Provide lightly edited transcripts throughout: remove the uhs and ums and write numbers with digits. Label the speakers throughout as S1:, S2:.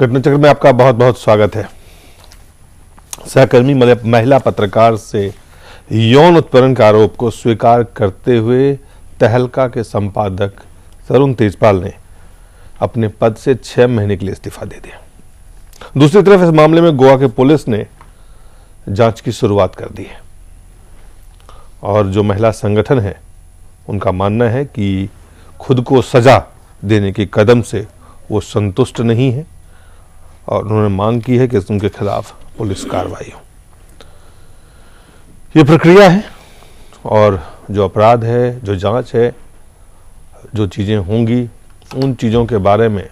S1: घटना चक्र में आपका बहुत बहुत स्वागत है। सहकर्मी महिला पत्रकार से यौन उत्पीड़न के आरोप को स्वीकार करते हुए तहलका के संपादक तरुण तेजपाल ने अपने पद से 6 महीने के लिए इस्तीफा दे दिया। दूसरी तरफ इस मामले में गोवा के पुलिस ने जांच की शुरुआत कर दी है और जो महिला संगठन है उनका मानना है कि खुद को सजा देने के कदम से वो संतुष्ट नहीं है और उन्होंने मांग की है कि उनके खिलाफ पुलिस कार्रवाई हो। ये प्रक्रिया है और जो अपराध है, जो जांच है, जो चीज़ें होंगी, उन चीज़ों के बारे में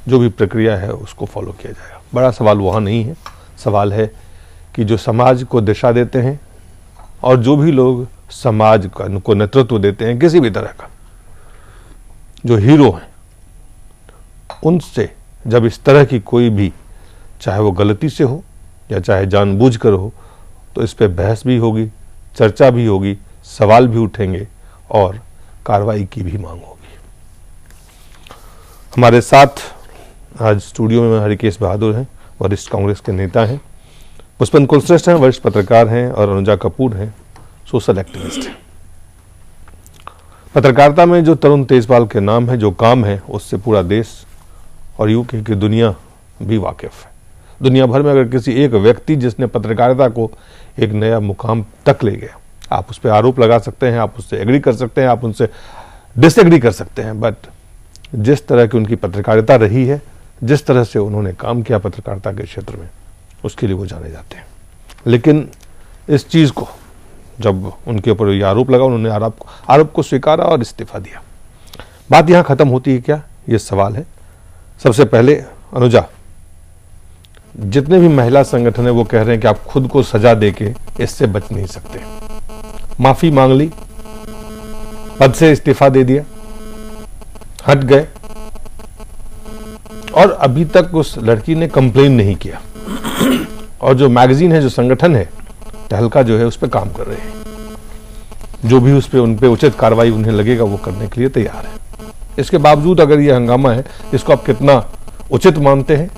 S1: जो भी प्रक्रिया है उसको फॉलो किया जाएगा। बड़ा सवाल वहाँ नहीं है, सवाल है कि जो समाज को दिशा देते हैं और जो भी लोग समाज को नेतृत्व देते हैं किसी भी तरह का, जो हीरो हैं, उनसे जब इस तरह की कोई भी, चाहे वो गलती से हो या चाहे जानबूझकर हो, तो इस पे बहस भी होगी, चर्चा भी होगी, सवाल भी उठेंगे और कार्रवाई की भी मांग होगी। हमारे साथ आज स्टूडियो में हरिकेश बहादुर हैं, वरिष्ठ कांग्रेस के नेता हैं, पुष्पन कुलश्रेष्ठ हैं, वरिष्ठ पत्रकार हैं, और अनुजा कपूर हैं, सोशल एक्टिविस्ट हैं। पत्रकारिता में जो तरुण तेजपाल के नाम है, जो काम है, उससे पूरा देश और यूं की दुनिया भी वाकिफ है। दुनिया भर में अगर किसी एक व्यक्ति जिसने पत्रकारिता को एक नया मुकाम तक ले गया, आप उस पर आरोप लगा सकते हैं, आप उससे एग्री कर सकते हैं, आप उनसे डिसएग्री कर सकते हैं, बट जिस तरह की उनकी पत्रकारिता रही है, जिस तरह से उन्होंने काम किया पत्रकारिता के क्षेत्र में, उसके लिए वो जाने जाते हैं। लेकिन इस चीज़ को जब उनके ऊपर ये आरोप लगा, उन्होंने आरोप को स्वीकारा और इस्तीफा दिया। बात यहाँ खत्म होती है क्या, ये सवाल है। सबसे पहले अनुजा, जितने भी महिला संगठन है वो कह रहे हैं कि आप खुद को सजा देके इससे बच नहीं सकते। माफी मांग ली, पद से इस्तीफा दे दिया, हट गए, और अभी तक उस लड़की ने कंप्लेन नहीं किया। और जो मैगजीन है, जो संगठन है तहलका, जो है उस पर काम कर रहे हैं। जो भी उस पर उन पे उचित कार्रवाई उन्हें लगेगा वो करने के लिए तैयार है। इसके बावजूद अगर ये हंगामा है, इसको आप कितना उचित मानते हैं,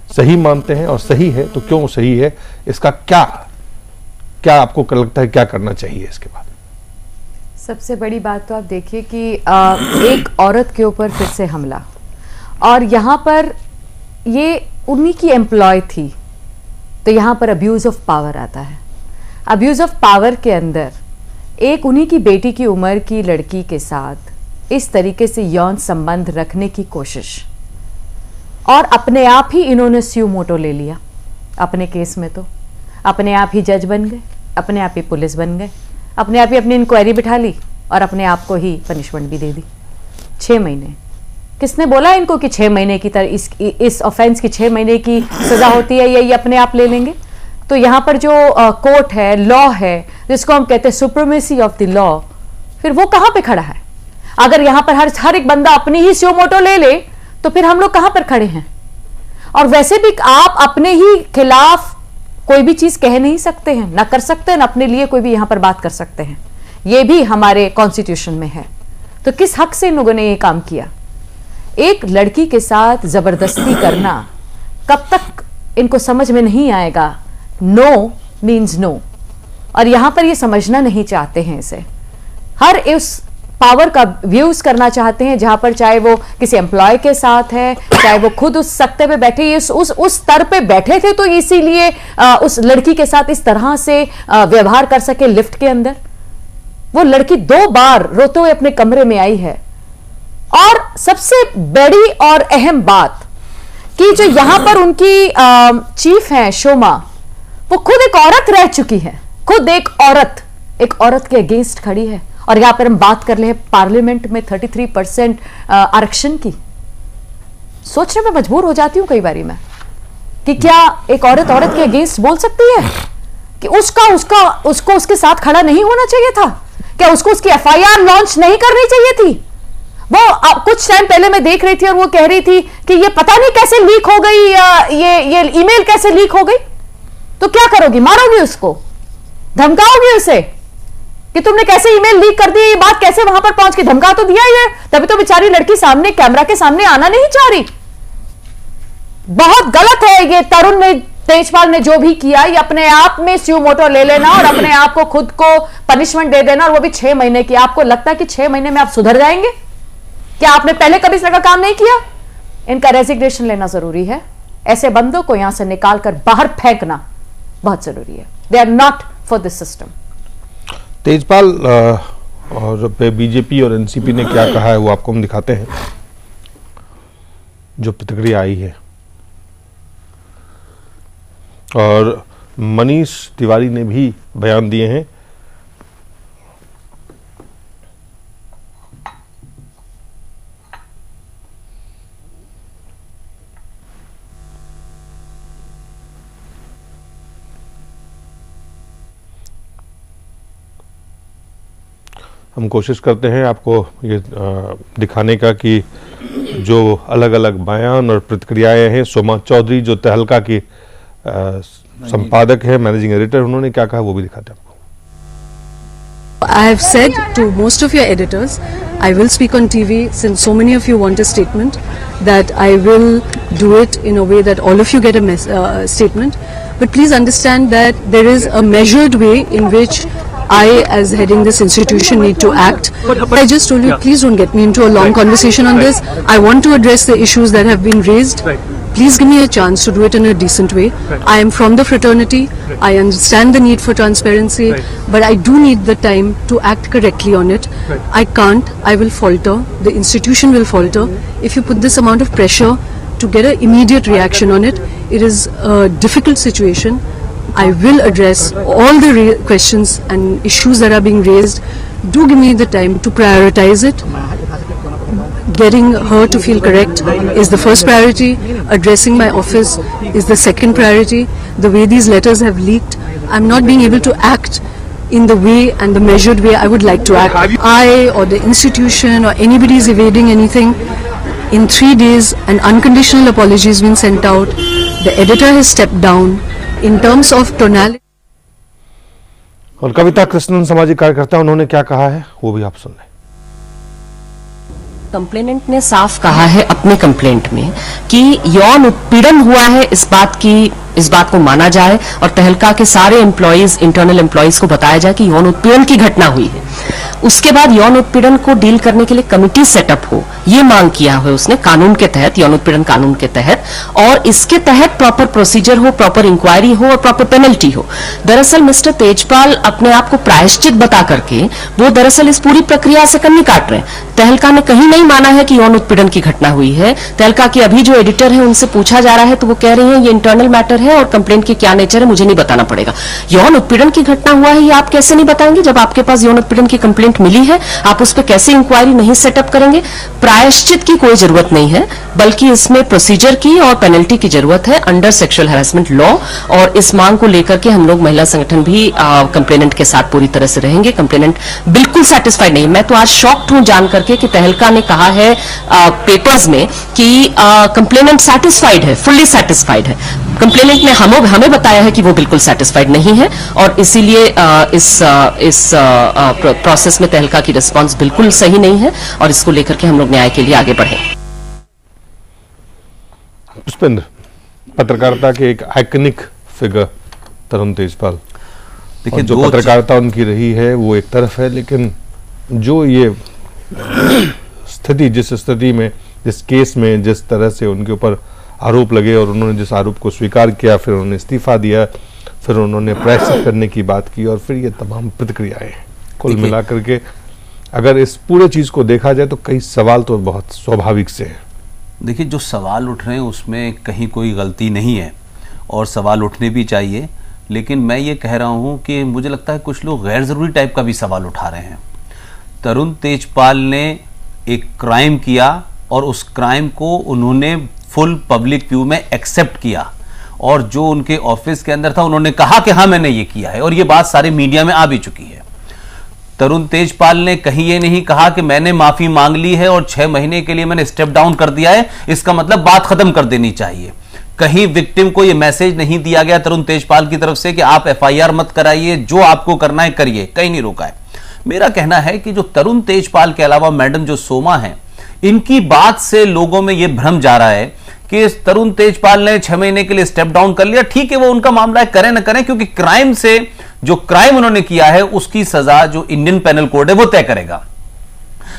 S1: सही मानते हैं, और सही है तो क्यों सही है, इसका क्या आपको लगता है क्या करना चाहिए इसके बाद?
S2: सबसे बड़ी बात तो आप देखिए कि एक औरत के ऊपर फिर से हमला, और यहाँ पर ये उन्हीं की एम्प्लॉय थी, तो यहाँ पर अब्यूज ऑफ पावर आता है। अब्यूज ऑफ पावर के अंदर एक उन्हीं की बेटी की उम्र की लड़की के साथ इस तरीके से यौन संबंध रखने की कोशिश, और अपने आप ही इन्होंने स्यू मोटो ले लिया अपने केस में। तो अपने आप ही जज बन गए, अपने आप ही पुलिस बन गए, अपने आप ही अपनी इंक्वायरी बिठा ली और अपने आप को ही पनिशमेंट भी दे दी। 6 महीने, किसने बोला इनको कि 6 महीने की तरह इस ऑफेंस की 6 महीने की सजा होती है, या ये अपने आप ले लेंगे? तो यहाँ पर जो कोर्ट है, लॉ है, जिसको हम कहते हैं सुप्रीमेसी ऑफ द लॉ, फिर वो कहाँ पे खड़ा है? अगर यहाँ पर हर एक बंदा अपनी ही स्यू मोटो ले ले तो फिर हम लोग कहाँ पर खड़े हैं? और वैसे भी आप अपने ही खिलाफ कोई भी चीज कह नहीं सकते हैं, ना कर सकते हैं, ना अपने लिए कोई भी यहाँ पर बात कर सकते हैं। ये भी हमारे कॉन्स्टिट्यूशन में है। तो किस हक से इन लोगों ने ये काम किया? एक लड़की के साथ जबरदस्ती करना कब तक इनको समझ में नहीं आएगा? नो मीन्स नो, और यहां पर ये समझना नहीं चाहते हैं इसे। हर उस पावर का व्यूज करना चाहते हैं जहां पर, चाहे वो किसी एम्प्लॉय के साथ है, चाहे वो खुद उस सख्ते पे बैठे, उस स्तर पे बैठे थे, तो इसीलिए उस लड़की के साथ इस तरह से व्यवहार कर सके। लिफ्ट के अंदर वो लड़की 2 बार रोते हुए अपने कमरे में आई है। और सबसे बड़ी और अहम बात कि जो यहां पर उनकी चीफ हैं शोमा, वो खुद एक औरत रह चुकी है, खुद एक औरत के अगेंस्ट खड़ी है। और यहां पर हम बात कर रहे हैं पार्लियामेंट में 33% आरक्षण की। सोचने में मजबूर हो जाती हूं कई बारी मैं कि क्या एक औरत के अगेंस्ट बोल सकती है कि उसको उसके साथ खड़ा नहीं होना चाहिए था? क्या उसको उसकी FIR लॉन्च नहीं करनी चाहिए थी? वो कुछ टाइम पहले मैं देख रही थी और वो कह रही थी कि ये पता नहीं कैसे लीक हो गई, ये ईमेल कैसे लीक हो गई। तो क्या करोगी? मारोगी उसको, धमकाओगी उसे कि तुमने कैसे ईमेल लीक कर दी, ये बात कैसे वहां पर पहुंच के? धमका तो दिया ही है, तभी तो बेचारी लड़की सामने कैमरा के सामने आना नहीं चाह रही। बहुत गलत है ये तरुण ने, तेजपाल ने जो भी किया, ये अपने आप में स्यू मोटो ले लेना और अपने आप को खुद को पनिशमेंट दे देना, और वो भी 6 महीने की। आपको लगता है कि 6 महीने में आप सुधर जाएंगे? क्या आपने पहले कभी इस तरह का काम नहीं किया? इनका रेजिग्नेशन लेना जरूरी है। ऐसे बंदों को यहां से निकालकर बाहर फेंकना बहुत जरूरी है। They are not for this system.
S1: Tejpal और बीजेपी और एनसीपी ने क्या कहा है वो आपको हम दिखाते हैं, जो प्रतिक्रिया आई है। और मनीष तिवारी ने भी बयान दिए हैं। हम कोशिश करते हैं आपको ये दिखाने का कि जो अलग अलग बयान और प्रतिक्रियाएं हैं। सोमा चौधरी जो तहलका की संपादक है, मैनेजिंग एडिटर, उन्होंने क्या कहा वो भी दिखाते हैं आपको।
S3: I have said to most of your editors, I will speak on TV since so many of you want a statement, that I will do it in a way that all of you get a statement. But please understand that there is a measured way in which I, as heading this institution, need to act. But I just told you, please don't get me into a long conversation on this. I want to address the issues that have been raised. Please give me a chance to do it in a decent way. I am from the fraternity. I understand the need for transparency, but I do need the time to act correctly on it. I can't. I will falter. The institution will falter. If you put this amount of pressure to get an immediate reaction on it, it is a difficult situation. I will address all the questions and issues that are being raised. Do give me the time to prioritize it. Getting her to feel correct is the first priority. Addressing my office is the second priority. The way these letters have leaked, I'm not being able to act in the way and the measured way I would like to act. I or the institution or anybody is evading anything. In 3 days, an unconditional apology has been sent out. The editor has stepped down. In terms of tonality.
S1: और कविता कृष्णन सामाजिक कार्यकर्ता, उन्होंने क्या कहा है वो भी आप सुन लें।
S4: कंप्लेनेंट ने साफ कहा है अपने कंप्लेंट में कि यौन उत्पीड़न हुआ है, इस बात को माना जाए और तहलका के सारे एम्प्लॉइज, इंटरनल एम्प्लॉइज को बताया जाए कि यौन उत्पीड़न की घटना हुई है। उसके बाद यौन उत्पीड़न को डील करने के लिए कमिटी सेटअप हो, ये मांग किया है उसने कानून के तहत, यौन उत्पीड़न कानून के तहत, और इसके तहत प्रॉपर प्रोसीजर हो, प्रॉपर इंक्वायरी हो और प्रॉपर पेनल्टी हो। दरअसल मिस्टर तेजपाल अपने आप को प्रायश्चित बता करके वो दरअसल इस पूरी प्रक्रिया से कन्नी काट रहे हैं। तहलका ने कहीं नहीं माना है कि यौन उत्पीड़न की घटना हुई है। तहलका की अभी जो एडिटर है उनसे पूछा जा रहा है तो वो कह रही है ये इंटरनल मैटर है और कंप्लेंट की क्या नेचर है मुझे नहीं बताना पड़ेगा। यौन उत्पीड़न की घटना हुआ है ये आप कैसे नहीं बताएंगे जब आपके पास यौन उत्पीड़न की कंप्लेंट मिली है? आप उस पर कैसे इंक्वायरी नहीं सेटअप करेंगे? प्रायश्चित की कोई जरूरत नहीं है, बल्कि इसमें प्रोसीजर की और पेनल्टी की जरूरत है अंडर सेक्सुअल हैरेसमेंट लॉ। और इस मांग को लेकर के हम लोग महिला संगठन भी कंप्लेनेंट के साथ पूरी तरह से रहेंगे। कंप्लेनेंट बिल्कुल सेटिस्फाइड नहीं। मैं तो आज शॉक्ड हूं जान करके कि तहलका ने कहा है पेपर्स में कि कंप्लेनेंट सेटिस्फाइड है, फुल्ली सेटिस्फाइड है। कंप्लेनेंट ने हमें बताया है कि वो बिल्कुल सेटिस्फाइड नहीं है और इसीलिए इस प्रोसेस में तहलका की रिस्पांस बिल्कुल सही नहीं है और इसको लेकर के हम लोग न्याय के लिए आगे बढ़े।
S1: पुष्पेंद्र, पत्रकारिता के एक आइकनिक फिगर तरुण तेजपाल, देखिए जो पत्रकारिता उनकी रही है वो एक तरफ है, लेकिन जो ये स्थिति, जिस स्थिति में, जिस केस में जिस तरह से उनके ऊपर आरोप लगे और उन्होंने जिस आरोप को स्वीकार किया, फिर उन्होंने इस्तीफा दिया, फिर उन्होंने प्रायश्चित करने की बात की और फिर ये तमाम प्रतिक्रियाएं, कुल मिलाकर के अगर इस पूरे चीज को देखा जाए तो कई सवाल तो बहुत स्वाभाविक से हैं।
S5: देखिए जो सवाल उठ रहे हैं उसमें कहीं कोई गलती नहीं है और सवाल उठने भी चाहिए, लेकिन मैं ये कह रहा हूँ कि मुझे लगता है कुछ लोग गैर ज़रूरी टाइप का भी सवाल उठा रहे हैं। तरुण तेजपाल ने एक क्राइम किया और उस क्राइम को उन्होंने फुल पब्लिक व्यू में एक्सेप्ट किया और जो उनके ऑफिस के अंदर था उन्होंने कहा कि हाँ मैंने ये किया है और ये बात सारे मीडिया में आ भी चुकी है। तरुण तेजपाल ने कहीं ये नहीं कहा कि मैंने माफी मांग ली है और 6 महीने के लिए मैंने स्टेप डाउन कर दिया है, इसका मतलब बात खत्म कर देनी चाहिए। कहीं विक्टिम को ये मैसेज नहीं दिया गया तरुण तेजपाल की तरफ से कि आप एफआईआर मत कराइए, जो आपको करना है करिए, कहीं नहीं रोका है। मेरा कहना है कि जो तरुण तेजपाल के अलावा मैडम जो सोमा है, इनकी बात से लोगों में यह भ्रम जा रहा है कि तरुण तेजपाल ने 6 महीने के लिए स्टेप डाउन कर लिया। ठीक है, वो उनका मामला है, करें ना करें, क्योंकि क्राइम से जो क्राइम उन्होंने किया है उसकी सजा जो इंडियन पेनल कोड है वो तय करेगा।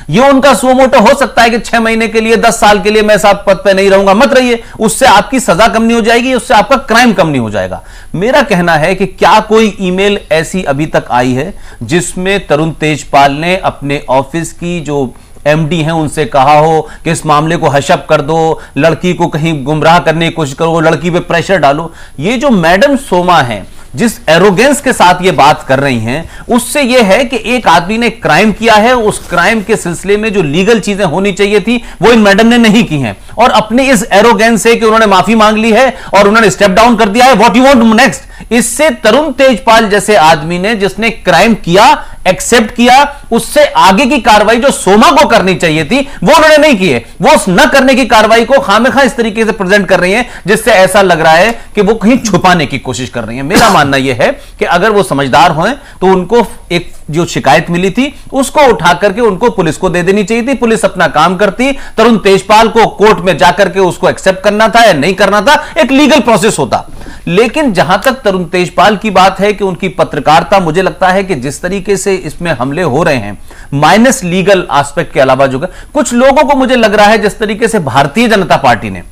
S5: ये उनका सुओ मोटो हो सकता है कि 6 महीने के लिए 10 साल के लिए मैं साहब पद पे नहीं रहूंगा, मत रहिए, उससे आपकी सजा कम नहीं हो जाएगी, उससे आपका क्राइम कम नहीं हो जाएगा। मेरा कहना है कि क्या कोई ईमेल ऐसी अभी तक आई है जिसमें तरुण तेजपाल ने अपने ऑफिस की जो एमडी हैं उनसे कहा हो कि इस मामले को हशअप कर दो, लड़की को कहीं गुमराह करने की कोशिश करो, लड़की पे प्रेशर डालो। ये जो मैडम सोमा है जिस एरोगेंस के साथ ये बात कर रही हैं, उससे ये है कि एक आदमी ने क्राइम किया है, उस क्राइम के सिलसिले में जो लीगल चीजें होनी चाहिए थी वो इन मैडम ने नहीं की हैं, और अपने इस एरोगेंस से कि उन्होंने माफी मांग ली है और उन्होंने स्टेप डाउन कर दिया है, व्हाट यू वांट नेक्स्ट, इससे तरुण तेजपाल जैसे आदमी ने जिसने क्राइम किया, एक्सेप्ट किया, उससे आगे की कार्रवाई जो सोमा को करनी चाहिए थी वो उन्होंने नहीं की है। वो उस न करने की कार्रवाई को खामखा इस तरीके से प्रेजेंट कर रही हैं जिससे ऐसा लग रहा है कि वो कहीं छुपाने की कोशिश कर रही हैं। मेरा मानना यह है कि अगर वो समझदार हों तो उनको एक जो शिकायत मिली थी उसको उठा करके उनको पुलिस को दे देनी चाहिए थी, पुलिस अपना काम करती, तरुण तेजपाल को कोर्ट में जाकर के उसको एक्सेप्ट करना था या नहीं करना था, एक लीगल प्रोसेस होता। लेकिन जहां तक तरुण तेजपाल की बात है कि उनकी पत्रकारिता, मुझे लगता है कि जिस तरीके से इसमें हमले हो रहे हैं माइनस लीगल एस्पेक्ट के अलावा जो कुछ लोगों को मुझे लग रहा है जिस तरीके से भारतीय जनता पार्टी ने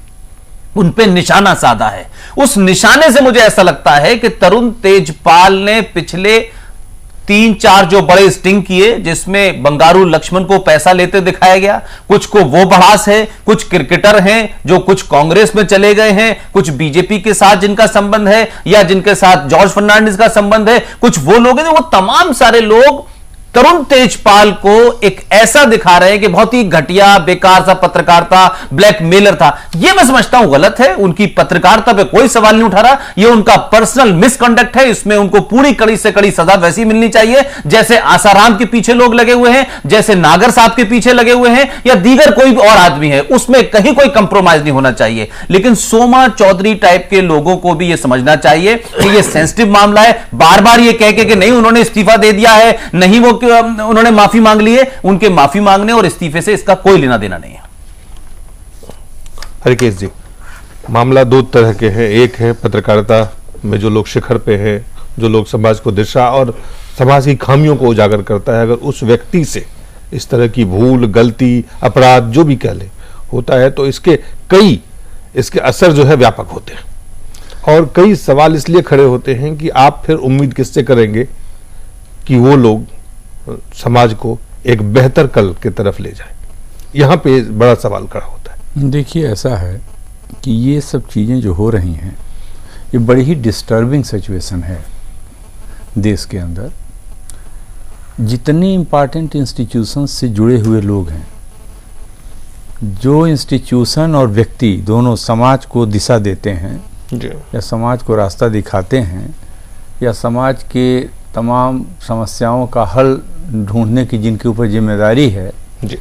S5: उन पे निशाना साधा है, उस निशाने से मुझे ऐसा लगता है कि तरुण तेजपाल ने पिछले 3-4 जो बड़े स्टिंग किए जिसमें बंगारू लक्ष्मण को पैसा लेते दिखाया गया, कुछ को वो बढ़ास है, कुछ क्रिकेटर हैं जो कुछ कांग्रेस में चले गए हैं, कुछ बीजेपी के साथ जिनका संबंध है या जिनके साथ जॉर्ज फर्नांडिस का संबंध है, कुछ वो लोग हैं, वो तमाम सारे लोग तरुण तेजपाल को एक ऐसा दिखा रहे हैं कि बहुत ही घटिया बेकार सा पत्रकारिता, ब्लैकमेलर था। यह मैं समझता हूं गलत है, उनकी पत्रकारिता पे कोई सवाल नहीं उठा रहा, यह उनका पर्सनल मिसकंडक्ट है, इसमें उनको पूरी कड़ी से कड़ी सजा वैसी मिलनी चाहिए जैसे आसाराम के पीछे लोग लगे हुए हैं, जैसे नागर साहब के पीछे लगे हुए हैं या दीगर कोई और आदमी है, उसमें कहीं कोई कंप्रोमाइज नहीं होना चाहिए। लेकिन सोमा चौधरी टाइप के लोगों को भी यह समझना चाहिए कि यह सेंसिटिव मामला है। बार बार यह कह के कि नहीं उन्होंने इस्तीफा दे दिया है, नहीं वो उन्होंने माफी मांग ली है, उनके माफी मांगने और इस्तीफे से इसका कोई लेना देना नहीं है।
S1: हरिकेश जी, मामला दो तरह के हैं, एक है पत्रकारिता में जो लोग शिखर पे हैं, जो लोग समाज को दिशा और समाज की खामियों को उजागर करता है, अगर उस व्यक्ति से इस तरह की भूल, गलती, अपराध जो भी कह ले होता है तो इसके असर जो है व्यापक होते हैं और कई सवाल इसलिए खड़े होते हैं कि आप फिर उम्मीद किससे करेंगे कि वो लोग समाज को एक बेहतर कल की तरफ ले जाए। यहाँ पे बड़ा सवाल खड़ा होता है।
S6: देखिए, ऐसा है कि ये सब चीज़ें जो हो रही हैं ये बड़ी ही डिस्टर्बिंग सिचुएशन है देश के अंदर। जितने इम्पॉर्टेंट इंस्टीट्यूशंस से जुड़े हुए लोग हैं, जो इंस्टीट्यूशन और व्यक्ति दोनों समाज को दिशा देते हैं या समाज को रास्ता दिखाते हैं या समाज के तमाम समस्याओं का हल ढूंढने की जिनके ऊपर जिम्मेदारी है जी,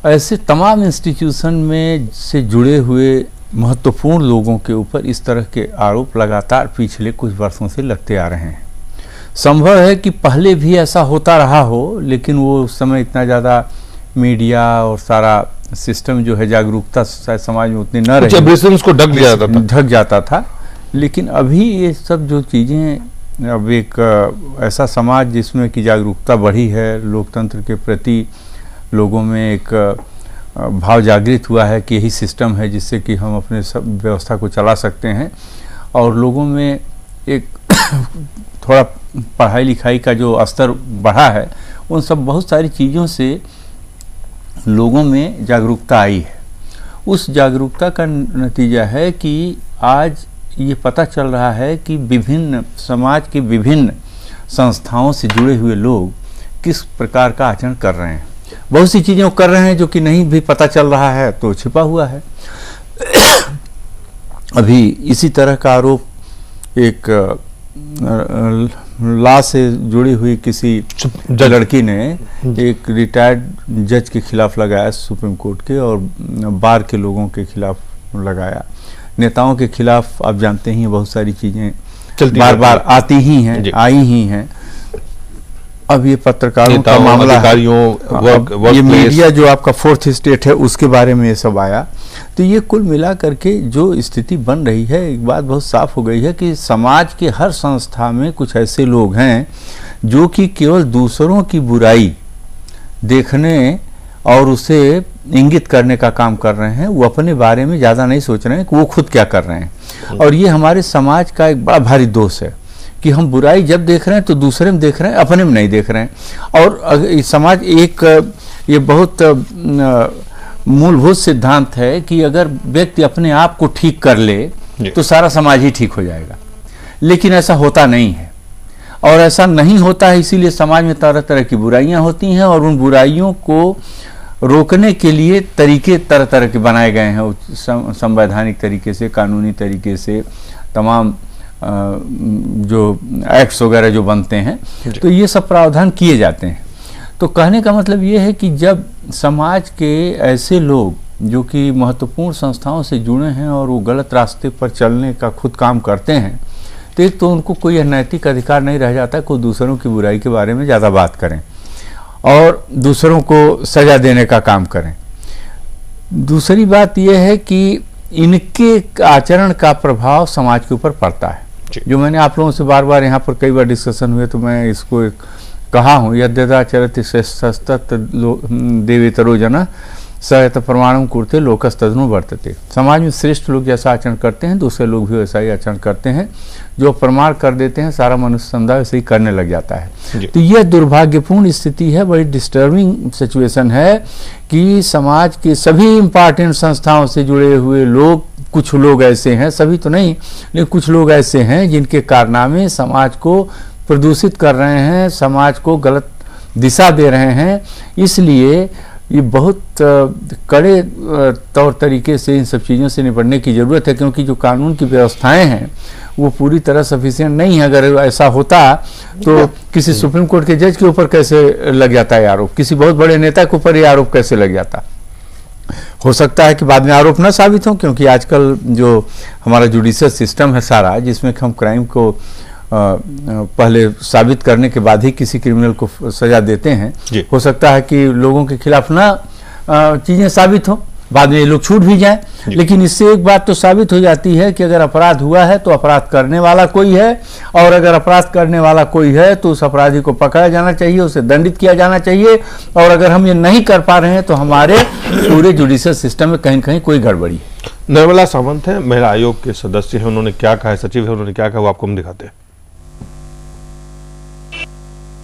S6: ऐसे तमाम इंस्टीट्यूशन में से जुड़े हुए महत्वपूर्ण लोगों के ऊपर इस तरह के आरोप लगातार पिछले कुछ वर्षों से लगते आ रहे हैं। संभव है कि पहले भी ऐसा होता रहा हो, लेकिन वो उस समय इतना ज़्यादा मीडिया और सारा सिस्टम जो है जागरूकता शायद समाज में उतनी न रही,
S1: को ढक जाता था।
S6: लेकिन अभी ये सब जो चीज़ें, अब एक ऐसा समाज जिसमें कि जागरूकता बढ़ी है, लोकतंत्र के प्रति लोगों में एक भाव जागृत हुआ है कि यही सिस्टम है जिससे कि हम अपने सब व्यवस्था को चला सकते हैं, और लोगों में एक थोड़ा पढ़ाई लिखाई का जो स्तर बढ़ा है, उन सब बहुत सारी चीज़ों से लोगों में जागरूकता आई है। उस जागरूकता का नतीजा है कि आज ये पता चल रहा है कि विभिन्न समाज के विभिन्न संस्थाओं से जुड़े हुए लोग किस प्रकार का आचरण कर रहे हैं। बहुत सी चीज़ें कर रहे हैं जो कि नहीं भी पता चल रहा है तो छिपा हुआ है। अभी इसी तरह का आरोप एक लॉ से जुड़ी हुई किसी लड़की ने एक रिटायर्ड जज के खिलाफ लगाया, सुप्रीम कोर्ट के, और बार के लोगों के खिलाफ लगाया। नेताओं के खिलाफ आप जानते ही बहुत सारी चीजें बार बार आती ही हैं, आई ही हैं। अब ये पत्रकारों का
S1: नेताओं,
S6: मामला है।
S1: अधिकारियों,
S6: ये मीडिया जो आपका फोर्थ स्टेट है उसके बारे में ये सब आया, तो ये कुल मिला करके जो स्थिति बन रही है, एक बात बहुत साफ हो गई है कि समाज के हर संस्था में कुछ ऐसे लोग हैं जो कि केवल दूसरों की बुराई देखने और उसे इंगित करने का काम कर रहे हैं। वो अपने बारे में ज़्यादा नहीं सोच रहे हैं कि वो खुद क्या कर रहे हैं। और ये हमारे समाज का एक बड़ा भारी दोष है कि हम बुराई जब देख रहे हैं तो दूसरे में देख रहे हैं, अपने में नहीं देख रहे हैं। और समाज एक ये बहुत मूलभूत सिद्धांत है कि अगर व्यक्ति अपने आप को ठीक कर ले तो सारा समाज ही ठीक हो जाएगा, लेकिन ऐसा होता नहीं है। और ऐसा नहीं होता है, इसीलिए समाज में तरह तरह की बुराइयां होती हैं और उन बुराइयों को रोकने के लिए तरीके तरह तरह के बनाए गए हैं, संवैधानिक तरीके से, कानूनी तरीके से, तमाम जो एक्ट्स वगैरह जो बनते हैं, तो ये सब प्रावधान किए जाते हैं। तो कहने का मतलब ये है कि जब समाज के ऐसे लोग जो कि महत्वपूर्ण संस्थाओं से जुड़े हैं और वो गलत रास्ते पर चलने का खुद काम करते हैं, तो एक तो उनको कोई नैतिक अधिकार नहीं रह जाता कोई दूसरों की बुराई के बारे में ज़्यादा बात करें और दूसरों को सजा देने का काम करें। दूसरी बात यह है कि इनके आचरण का प्रभाव समाज के ऊपर पड़ता है, जो मैंने आप लोगों से बार बार यहाँ पर कई बार डिस्कशन हुए तो मैं इसको कहा हूँ, यद्यदाचरति श्रेष्ठस्तत् देवेतरो जना सयत प्रमाणम कुरते लोकस तदनु वर्तते। समाज में श्रेष्ठ लोग जैसा आचरण करते हैं दूसरे लोग भी वैसा ही आचरण करते हैं, जो प्रमाण कर देते हैं सारा मनुष्य समुदाय वैसे ही करने लग जाता है। तो यह दुर्भाग्यपूर्ण स्थिति है, बड़ी डिस्टर्बिंग सिचुएशन है कि समाज के सभी इम्पोर्टेंट संस्थाओं से जुड़े हुए लोग, कुछ लोग ऐसे हैं, सभी तो नहीं लेकिन कुछ लोग ऐसे हैं जिनके कारनामे समाज को प्रदूषित कर रहे हैं, समाज को गलत दिशा दे रहे हैं। इसलिए ये बहुत कड़े तौर तरीके से इन सब चीज़ों से निपटने की ज़रूरत है, क्योंकि जो कानून की व्यवस्थाएं हैं वो पूरी तरह सफिशिएंट नहीं है। अगर ऐसा होता तो किसी सुप्रीम कोर्ट के जज के ऊपर कैसे लग जाता है आरोप, किसी बहुत बड़े नेता के ऊपर ये आरोप कैसे लग जाता। हो सकता है कि बाद में आरोप न साबित हो, क्योंकि आजकल जो हमारा जुडिशियल सिस्टम है सारा, जिसमें हम क्राइम को पहले साबित करने के बाद ही किसी क्रिमिनल को सजा देते हैं, हो सकता है कि लोगों के खिलाफ ना चीजें साबित हो, बाद में ये लोग छूट भी जाएं। लेकिन इससे एक बात तो साबित हो जाती है कि अगर अपराध हुआ है तो अपराध करने वाला कोई है, और अगर अपराध करने वाला कोई है तो उस अपराधी को पकड़ा जाना चाहिए, उसे दंडित किया जाना चाहिए। और अगर हम ये नहीं कर पा रहे हैं तो हमारे पूरे जुडिशियल सिस्टम में कहीं कहीं कोई गड़बड़ी है।
S1: निर्मला सावंत है, महिला आयोग के सदस्य हैं, उन्होंने क्या कहा है, सचिव है, उन्होंने क्या कहा वो आपको हम दिखाते हैं।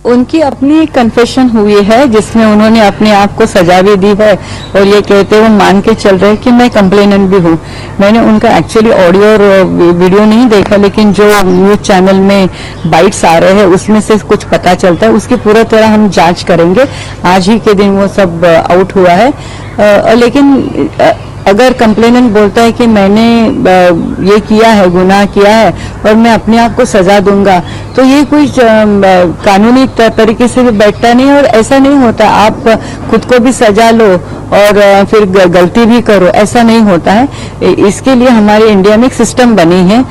S7: उनकी अपनी कन्फेशन हुई है जिसमें उन्होंने अपने आप को सजा भी दी है और ये कहते हुए मान के चल रहे हैं कि मैं कंप्लेनेंट भी हूँ। मैंने उनका एक्चुअली ऑडियो और वीडियो नहीं देखा, लेकिन जो न्यूज चैनल में बाइट्स आ रहे हैं उसमें से कुछ पता चलता है। उसकी पूरा तरह हम जांच करेंगे, आज ही के दिन वो सब आउट हुआ है। लेकिन अगर कंप्लेनेंट बोलता है कि मैंने ये किया है, गुनाह किया है और मैं अपने आप को सजा दूंगा, तो ये कोई कानूनी तरीके से भी बैठता नहीं और ऐसा नहीं होता। आप खुद को भी सजा लो और फिर गलती भी करो, ऐसा नहीं होता है। इसके लिए हमारे इंडिया में एक सिस्टम बनी है,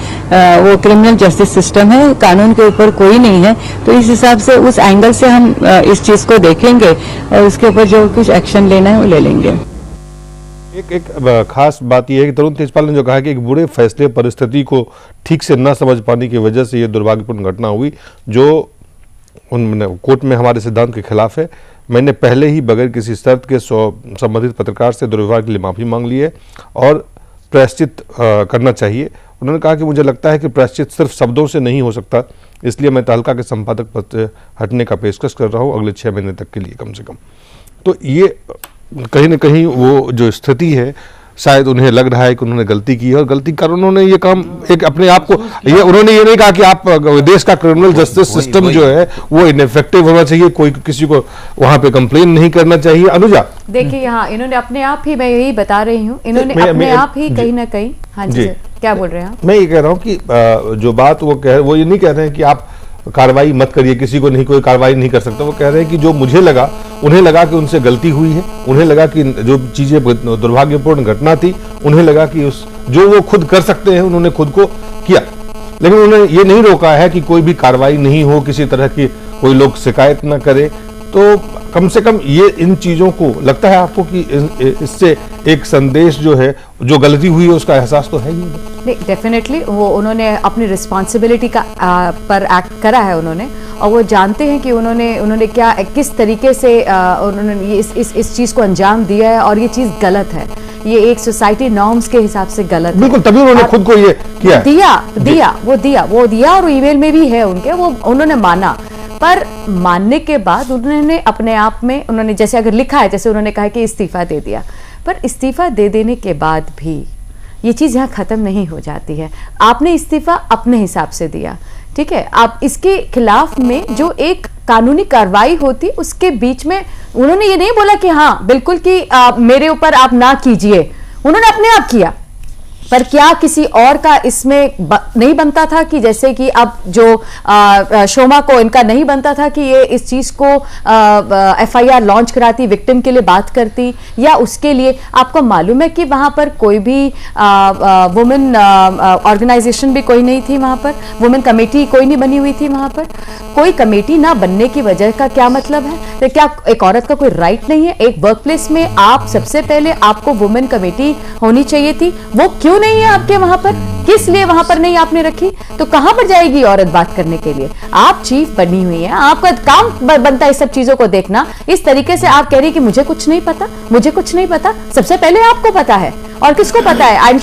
S7: वो क्रिमिनल जस्टिस सिस्टम है, कानून के ऊपर कोई नहीं है। तो इस हिसाब से उस एंगल से हम इस चीज को देखेंगे और उसके ऊपर जो कुछ एक्शन लेना है वो ले लेंगे।
S1: एक खास बात यह है कि तरुण तेजपाल ने जो कहा कि एक बुरे फैसले परिस्थिति को ठीक से न समझ पाने की वजह से ये दुर्भाग्यपूर्ण घटना हुई, जो कोर्ट में हमारे सिद्धांत के खिलाफ है। मैंने पहले ही बगैर किसी शर्त के संबंधित पत्रकार से दुर्व्यवहार के लिए माफी मांग ली है और प्रायश्चित करना चाहिए। उन्होंने कहा कि मुझे लगता है कि प्रायश्चित सिर्फ शब्दों से नहीं हो सकता, इसलिए मैं तहलका के संपादक पद से हटने का पेशकश कर रहा हूँ अगले 6 महीने तक के लिए कम से कम। तो ये कहीं न कहीं वो जो स्थिति है, शायद उन्हें लग रहा है कि उन्होंने गलती की है और गलती कर उन्होंने ये काम एक अपने आप को ये उन्होंने ये नहीं कहा कि आप देश का क्रिमिनल जस्टिस सिस्टम जो है वो इनफेक्टिव होना चाहिए, कोई किसी को वहां पे कंप्लेन नहीं करना चाहिए। अनुजा देखिए,
S2: यहाँ इन्होंने अपने आप ही, मैं यही बता रही हूँ, इन्होंने अपने आप ही कहीं ना कहीं। हाँ जी, क्या बोल रहे हैं आप?
S1: मैं ये कह रहा हूँ कि जो बात वो ये नहीं कह रहे हैं कि आप कार्रवाई मत करिए, किसी को नहीं, कोई कार्रवाई नहीं कर सकता। वो कह रहे हैं कि जो मुझे लगा, उन्हें लगा कि उनसे गलती हुई है, उन्हें लगा कि जो चीजें दुर्भाग्यपूर्ण घटना थी, उन्हें लगा कि उस जो वो खुद कर सकते हैं उन्होंने खुद को किया, लेकिन उन्होंने ये नहीं रोका है कि कोई भी कार्रवाई नहीं हो, किसी तरह की कोई लोग शिकायत ना करे, तो कम से कम ये इन चीजों को लगता है आपको कि इससे एक संदेश जो है, जो गलती हुई है उसका एहसास तो है ही नहीं।
S2: डेफिनेटली वो उन्होंने अपनी रिस्पॉन्सिबिलिटी का पर एक्ट करा है उन्होंने, और वो जानते हैं कि उन्होंने क्या किस तरीके से उन्होंने इस चीज को अंजाम दिया है, और ये चीज गलत है, ये एक सोसाइटी नॉर्म्स के हिसाब से गलत है।
S1: बिल्कुल, तभी उन्होंने खुद को ये किया,
S2: दिया और ईमेल में भी है उनके, वो उन्होंने माना। पर मानने के बाद उन्होंने अपने आप में, उन्होंने जैसे अगर लिखा है, जैसे उन्होंने कहा कि इस्तीफा दे दिया, पर इस्तीफा दे देने के बाद भी ये चीज यहाँ खत्म नहीं हो जाती है। आपने इस्तीफा अपने हिसाब से दिया, ठीक है, आप इसके खिलाफ में जो एक कानूनी कार्रवाई होती, उसके बीच में उन्होंने ये नहीं बोला कि हाँ बिल्कुल कि मेरे ऊपर आप ना कीजिए, उन्होंने अपने आप किया। पर क्या किसी और का इसमें नहीं बनता था कि जैसे कि अब जो शोमा को इनका नहीं बनता था कि ये इस चीज को एफआईआर लॉन्च कराती, विक्टिम के लिए बात करती, या उसके लिए आपको मालूम है कि वहां पर कोई भी वुमेन ऑर्गेनाइजेशन भी कोई नहीं थी, वहां पर वुमेन कमेटी कोई नहीं बनी हुई थी। वहां पर कोई कमेटी ना बनने की वजह का क्या मतलब है? तो क्या एक औरत का कोई राइट नहीं है? एक वर्क प्लेस में आप सबसे पहले आपको वुमेन कमेटी होनी चाहिए थी, वो क्यों नहीं है आपके वहां पर? किस लिए वहां पर नहीं आपने रखी? तो कहां पर जाएगी औरत बात करने के लिए? आप चीफ बनी हुई है, आपका काम बनता है इस सब चीजों को देखना। इस तरीके से आप कह रही कि मुझे कुछ नहीं पता, मुझे कुछ नहीं पता। सबसे पहले आपको पता है, और किसको पता है? एंड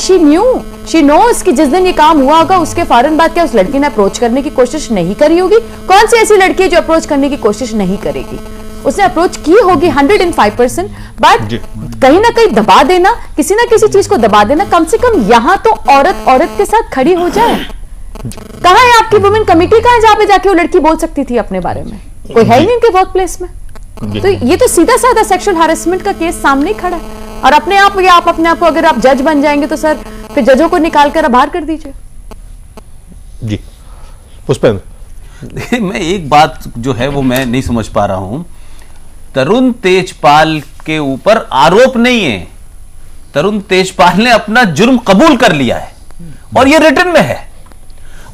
S2: शी नोस कि जिस दिन ये काम हुआ होगा उसके फौरन बाद क्या उस लड़की ने अप्रोच करने की कोशिश नहीं करी होगी? कौन सी ऐसी लड़की है जो अप्रोच करने की कोशिश नहीं करेगी? उसने अप्रोच की होगी 105%, बट कहीं ना कहीं दबा देना, किसी ना किसी चीज को दबा देना, कम से कम यहां तो औरत के साथ खड़ी हो जाए। कहां है आपकी वुमेन कमेटी? कहां है जहां पे जाके वो लड़की बोल सकती थी अपने बारे में? कोई है ही नहीं उनके वर्क प्लेस में। तो ये तो सीधा साधा सेक्सुअल हैरेसमेंट का केस सामने खड़ा है। और अपने आप या आप अपने आप को अगर आप जज बन जाएंगे तो सर फिर जजों को निकाल कर बाहर कर दीजिए।
S1: जी पुष्पेंद्र,
S5: मैं एक बात जो है वो मैं नहीं समझ पा रहा हूं। तरुण तेजपाल के ऊपर आरोप नहीं है, तरुण तेजपाल ने अपना जुर्म कबूल कर लिया है और यह रिटर्न में है।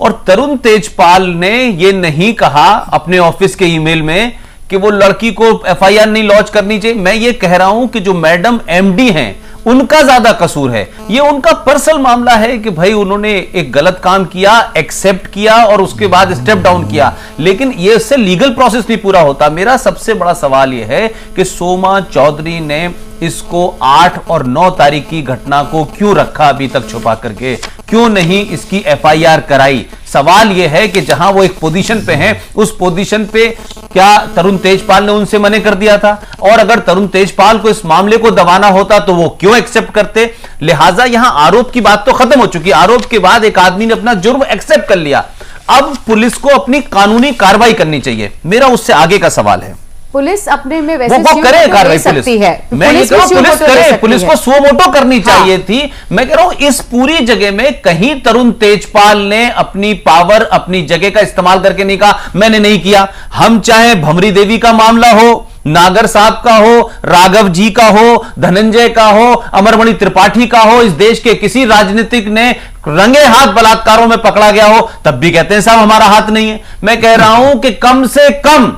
S5: और तरुण तेजपाल ने यह नहीं कहा अपने ऑफिस के ईमेल में कि वो लड़की को एफआईआर नहीं लॉन्च करनी चाहिए। मैं ये कह रहा हूं कि जो मैडम एमडी हैं उनका ज्यादा कसूर है। ये उनका पर्सनल मामला है कि भाई उन्होंने एक गलत काम किया, एक्सेप्ट किया और उसके बाद स्टेप डाउन किया, लेकिन ये इससे लीगल प्रोसेस नहीं पूरा होता। मेरा सबसे बड़ा सवाल यह है कि सोमा चौधरी ने इसको 8 और 9 तारीख की घटना को क्यों रखा अभी तक छुपा करके? क्यों नहीं इसकी एफआईआर कराई? सवाल यह है कि जहां वो एक पोजीशन पे हैं, उस पोजीशन पे क्या तरुण तेजपाल ने उनसे मना कर दिया था? और अगर तरुण तेजपाल को इस मामले को दबाना होता तो वो क्यों एक्सेप्ट करते? लिहाजा यहां आरोप की बात तो खत्म हो चुकी। आरोप के बाद एक आदमी ने अपना जुर्म एक्सेप्ट कर लिया। अब पुलिस को अपनी कानूनी कार्रवाई करनी चाहिए। मेरा उससे आगे का सवाल है,
S2: पुलिस अपने में वैसे
S5: वो करे कार्रवाई,
S2: सकती है।
S5: मैं ये कह रहा हूं पुलिस करे, पुलिस को सुओ मोटो करनी चाहिए थी। मैं कह रहा हूं इस पूरी जगह में कहीं तरुण तेजपाल ने अपनी पावर, अपनी जगह का इस्तेमाल करके नहीं कहा मैंने नहीं किया। हम चाहे भमरी देवी का मामला हो, नागर साहब का हो, राघव जी का हो, धनंजय का हो, अमरमणि त्रिपाठी का हो, इस देश के किसी राजनीतिक ने रंगे हाथ बलात्कारों में पकड़ा गया हो, तब भी कहते हैं साहब हमारा हाथ नहीं है। मैं कह रहा हूं कि कम से कम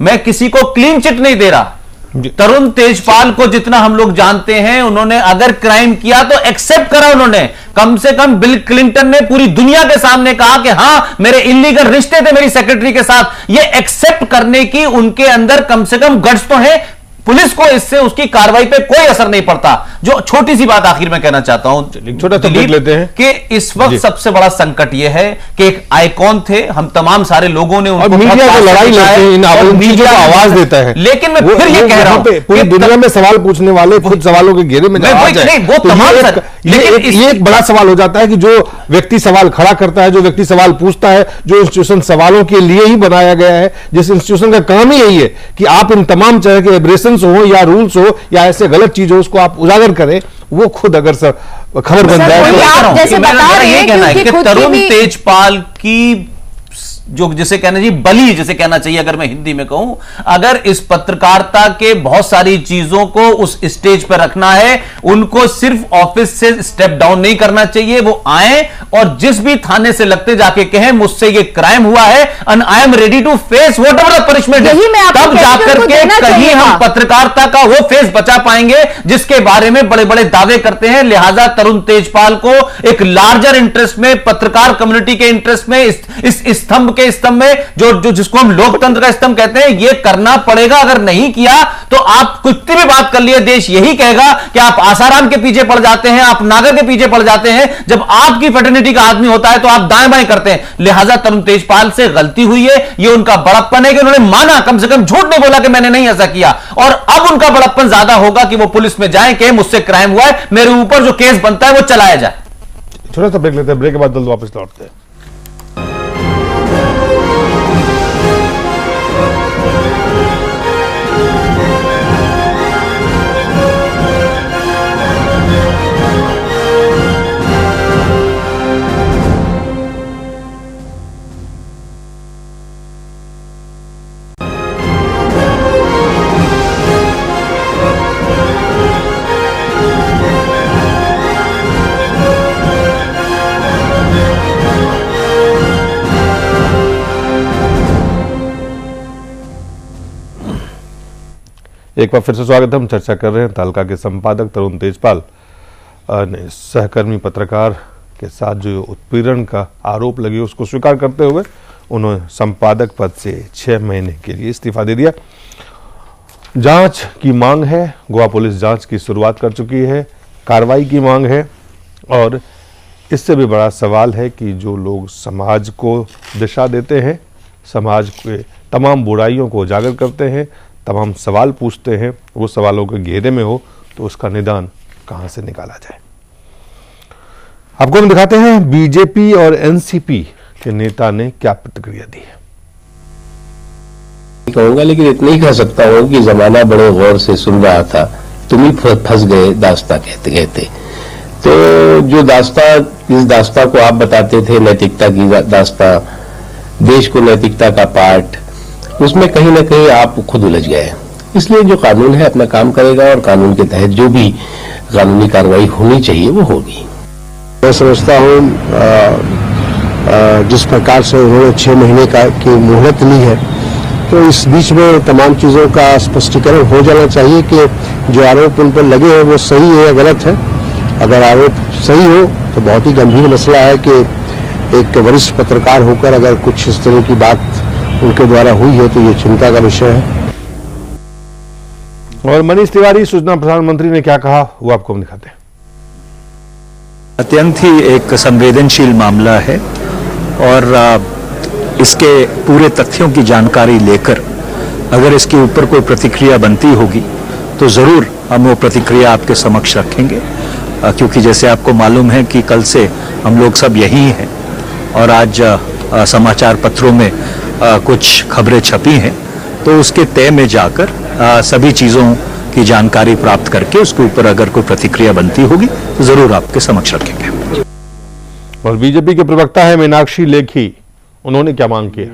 S5: मैं किसी को क्लीन चिट नहीं दे रहा। तरुण तेजपाल को जितना हम लोग जानते हैं, उन्होंने अगर क्राइम किया तो एक्सेप्ट करा उन्होंने। कम से कम बिल क्लिंटन ने पूरी दुनिया के सामने कहा कि हां मेरे इलीगल रिश्ते थे मेरी सेक्रेटरी के साथ। ये एक्सेप्ट करने की उनके अंदर कम से कम गट्स तो है। पुलिस को इससे उसकी कार्रवाई पे कोई असर नहीं पड़ता। जो छोटी सी बात आखिर में कहना चाहता हूं,
S1: छोटा सा ब्रेक लेते हैं
S5: कि इस वक्त सबसे बड़ा संकट यह है कि एक आइकॉन थे, हम तमाम सारे लोगों ने उनको,
S1: मीडिया को लड़ाई लड़ते हैं, इन चीजों को आवाज देता है।
S5: लेकिन मैं फिर ये कह रहा हूं
S1: पूरी दुनिया में सवाल पूछने वाले खुद सवालों के घेरे में ये एक बड़ा सवाल हो जाता है कि जो व्यक्ति सवाल खड़ा करता है, जो व्यक्ति सवाल पूछता है, जो इंस्टीट्यूशन सवालों के लिए ही बनाया गया है, जिस इंस्टीट्यूशन का काम ही यही है कि आप इन तमाम तरह के एब्रेशन हो या रूल्स हो या ऐसे गलत चीज हो उसको आप उजागर करें, वो खुद अगर सर खबर बन जाए
S2: तो आप जैसे बता रहे हैं
S5: कि तरुण तेजपाल की जो जिसे कहना चाहिए बली, जिसे कहना चाहिए अगर मैं हिंदी में कहूं, अगर इस पत्रकारिता के बहुत सारी चीजों को उस स्टेज पर रखना है, उनको सिर्फ ऑफिस से स्टेप डाउन नहीं करना चाहिए। वो आए और जिस भी थाने से लगते जाके कहें मुझसे ये क्राइम हुआ है and I am ready to face whatever the punishment, तब जाकर के कहीं हम पत्रकारिता का वो फेस बचा पाएंगे जिसके बारे में बड़े बड़े दावे करते हैं। लिहाजा तरुण तेजपाल को एक लार्जर इंटरेस्ट में, पत्रकार कम्युनिटी के इंटरेस्ट में, इस स्तंभ के स्तंभ में, जो जिसको हम लोकतंत्र का स्तंभ कहते हैं, ये करना पड़ेगा। अगर नहीं किया तो आप कितनी भी बात कर लिए, देश यही कहेगा कि आप आसाराम के पीछे पड़ जाते हैं, आप नागर के पीछे पड़ जाते हैं। जब आपकी फ्रेटर्निटी का आदमी होता है तो आप दाएं बाएं करते हैं। लिहाजा तरुण तेजपाल से गलती हुई है, ये उनका बड़प्पन है कि उन्होंने माना, कम से कम झूठ नहीं बोला कि मैंने नहीं ऐसा किया। और अब उनका बड़प्पन ज्यादा होगा कि वो पुलिस में जाएं कि मुझसे क्राइम हुआ है, मेरे ऊपर जो केस बनता है वो चलाया जाए।
S1: छोटा सा ब्रेक लेते हैं, ब्रेक के बाद जल्द वापस लौटते हैं। एक बार फिर से स्वागत है। हम चर्चा कर रहे हैं तहलका के संपादक तरुण तेजपाल ने सहकर्मी पत्रकार के साथ जो उत्पीड़न का आरोप लगे उसको स्वीकार करते हुए उन्होंने संपादक पद से 6 महीने के लिए इस्तीफा दे दिया। जांच की मांग है, गोवा पुलिस जांच की शुरुआत कर चुकी है, कार्रवाई की मांग है और इससे भी बड़ा सवाल है कि जो लोग समाज को दिशा देते हैं, समाज के तमाम बुराइयों को उजागर करते हैं, तमाम सवाल पूछते हैं, वो सवालों के घेरे में हो तो उसका निदान कहां से निकाला जाए। आपको हम दिखाते हैं बीजेपी और एनसीपी के नेता ने क्या प्रतिक्रिया दी है।
S8: कहूंगा लेकिन इतना ही कह सकता हूं कि जमाना बड़े गौर से सुन रहा था, तुम ही फंस गए दास्ता कहते कहते। तो जो दास्ता, इस दास्ता को आप बताते थे नैतिकता की दास्ता, देश को नैतिकता का पाठ, उसमें कहीं ना कहीं आप खुद उलझ गए। इसलिए जो कानून है अपना काम करेगा और कानून के तहत जो भी कानूनी कार्रवाई होनी चाहिए वो होगी।
S9: मैं समझता हूँ जिस प्रकार से उन्होंने 6 महीने की मोहलत ली है, तो इस बीच में तमाम चीज़ों का स्पष्टीकरण हो जाना चाहिए कि जो आरोप उन पर लगे हैं वो सही है या गलत है। अगर आरोप सही हो तो बहुत ही गंभीर मसला है कि एक वरिष्ठ पत्रकार होकर अगर कुछ इस तरह की बात उनके द्वारा हुई है तो ये चिंता का विषय है।
S1: और मनीष तिवारी, सूचना प्रसारण मंत्री, ने क्या कहा वो आपको हम दिखाते हैं।
S10: अत्यंत ही एक संवेदनशील मामला है और इसके पूरे तथ्यों की जानकारी लेकर अगर इसके ऊपर कोई प्रतिक्रिया बनती होगी तो जरूर हम वो प्रतिक्रिया आपके समक्ष रखेंगे, क्योंकि जैसे आपको मालूम है कि कल से हम लोग सब यही हैं और आज समाचार पत्रों में कुछ खबरें छपी हैं, तो उसके तय में जाकर सभी चीज़ों की जानकारी प्राप्त करके उसके ऊपर अगर कोई प्रतिक्रिया बनती होगी तो जरूर आपके समक्ष रखेंगे।
S1: और बीजेपी के प्रवक्ता है मीनाक्षी लेखी, उन्होंने क्या मांग किया।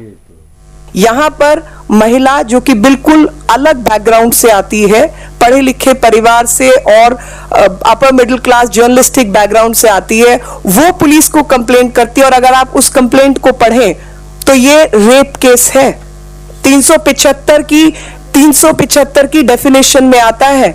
S11: यहाँ पर महिला जो कि बिल्कुल अलग बैकग्राउंड से आती है, पढ़े लिखे परिवार से और upper middle class journalistic background से आती है, वो पुलिस को कंप्लेंट करती है। और अगर आप उस कंप्लेंट को पढ़ें तो ये रेप केस है, 375 की डेफिनेशन में आता है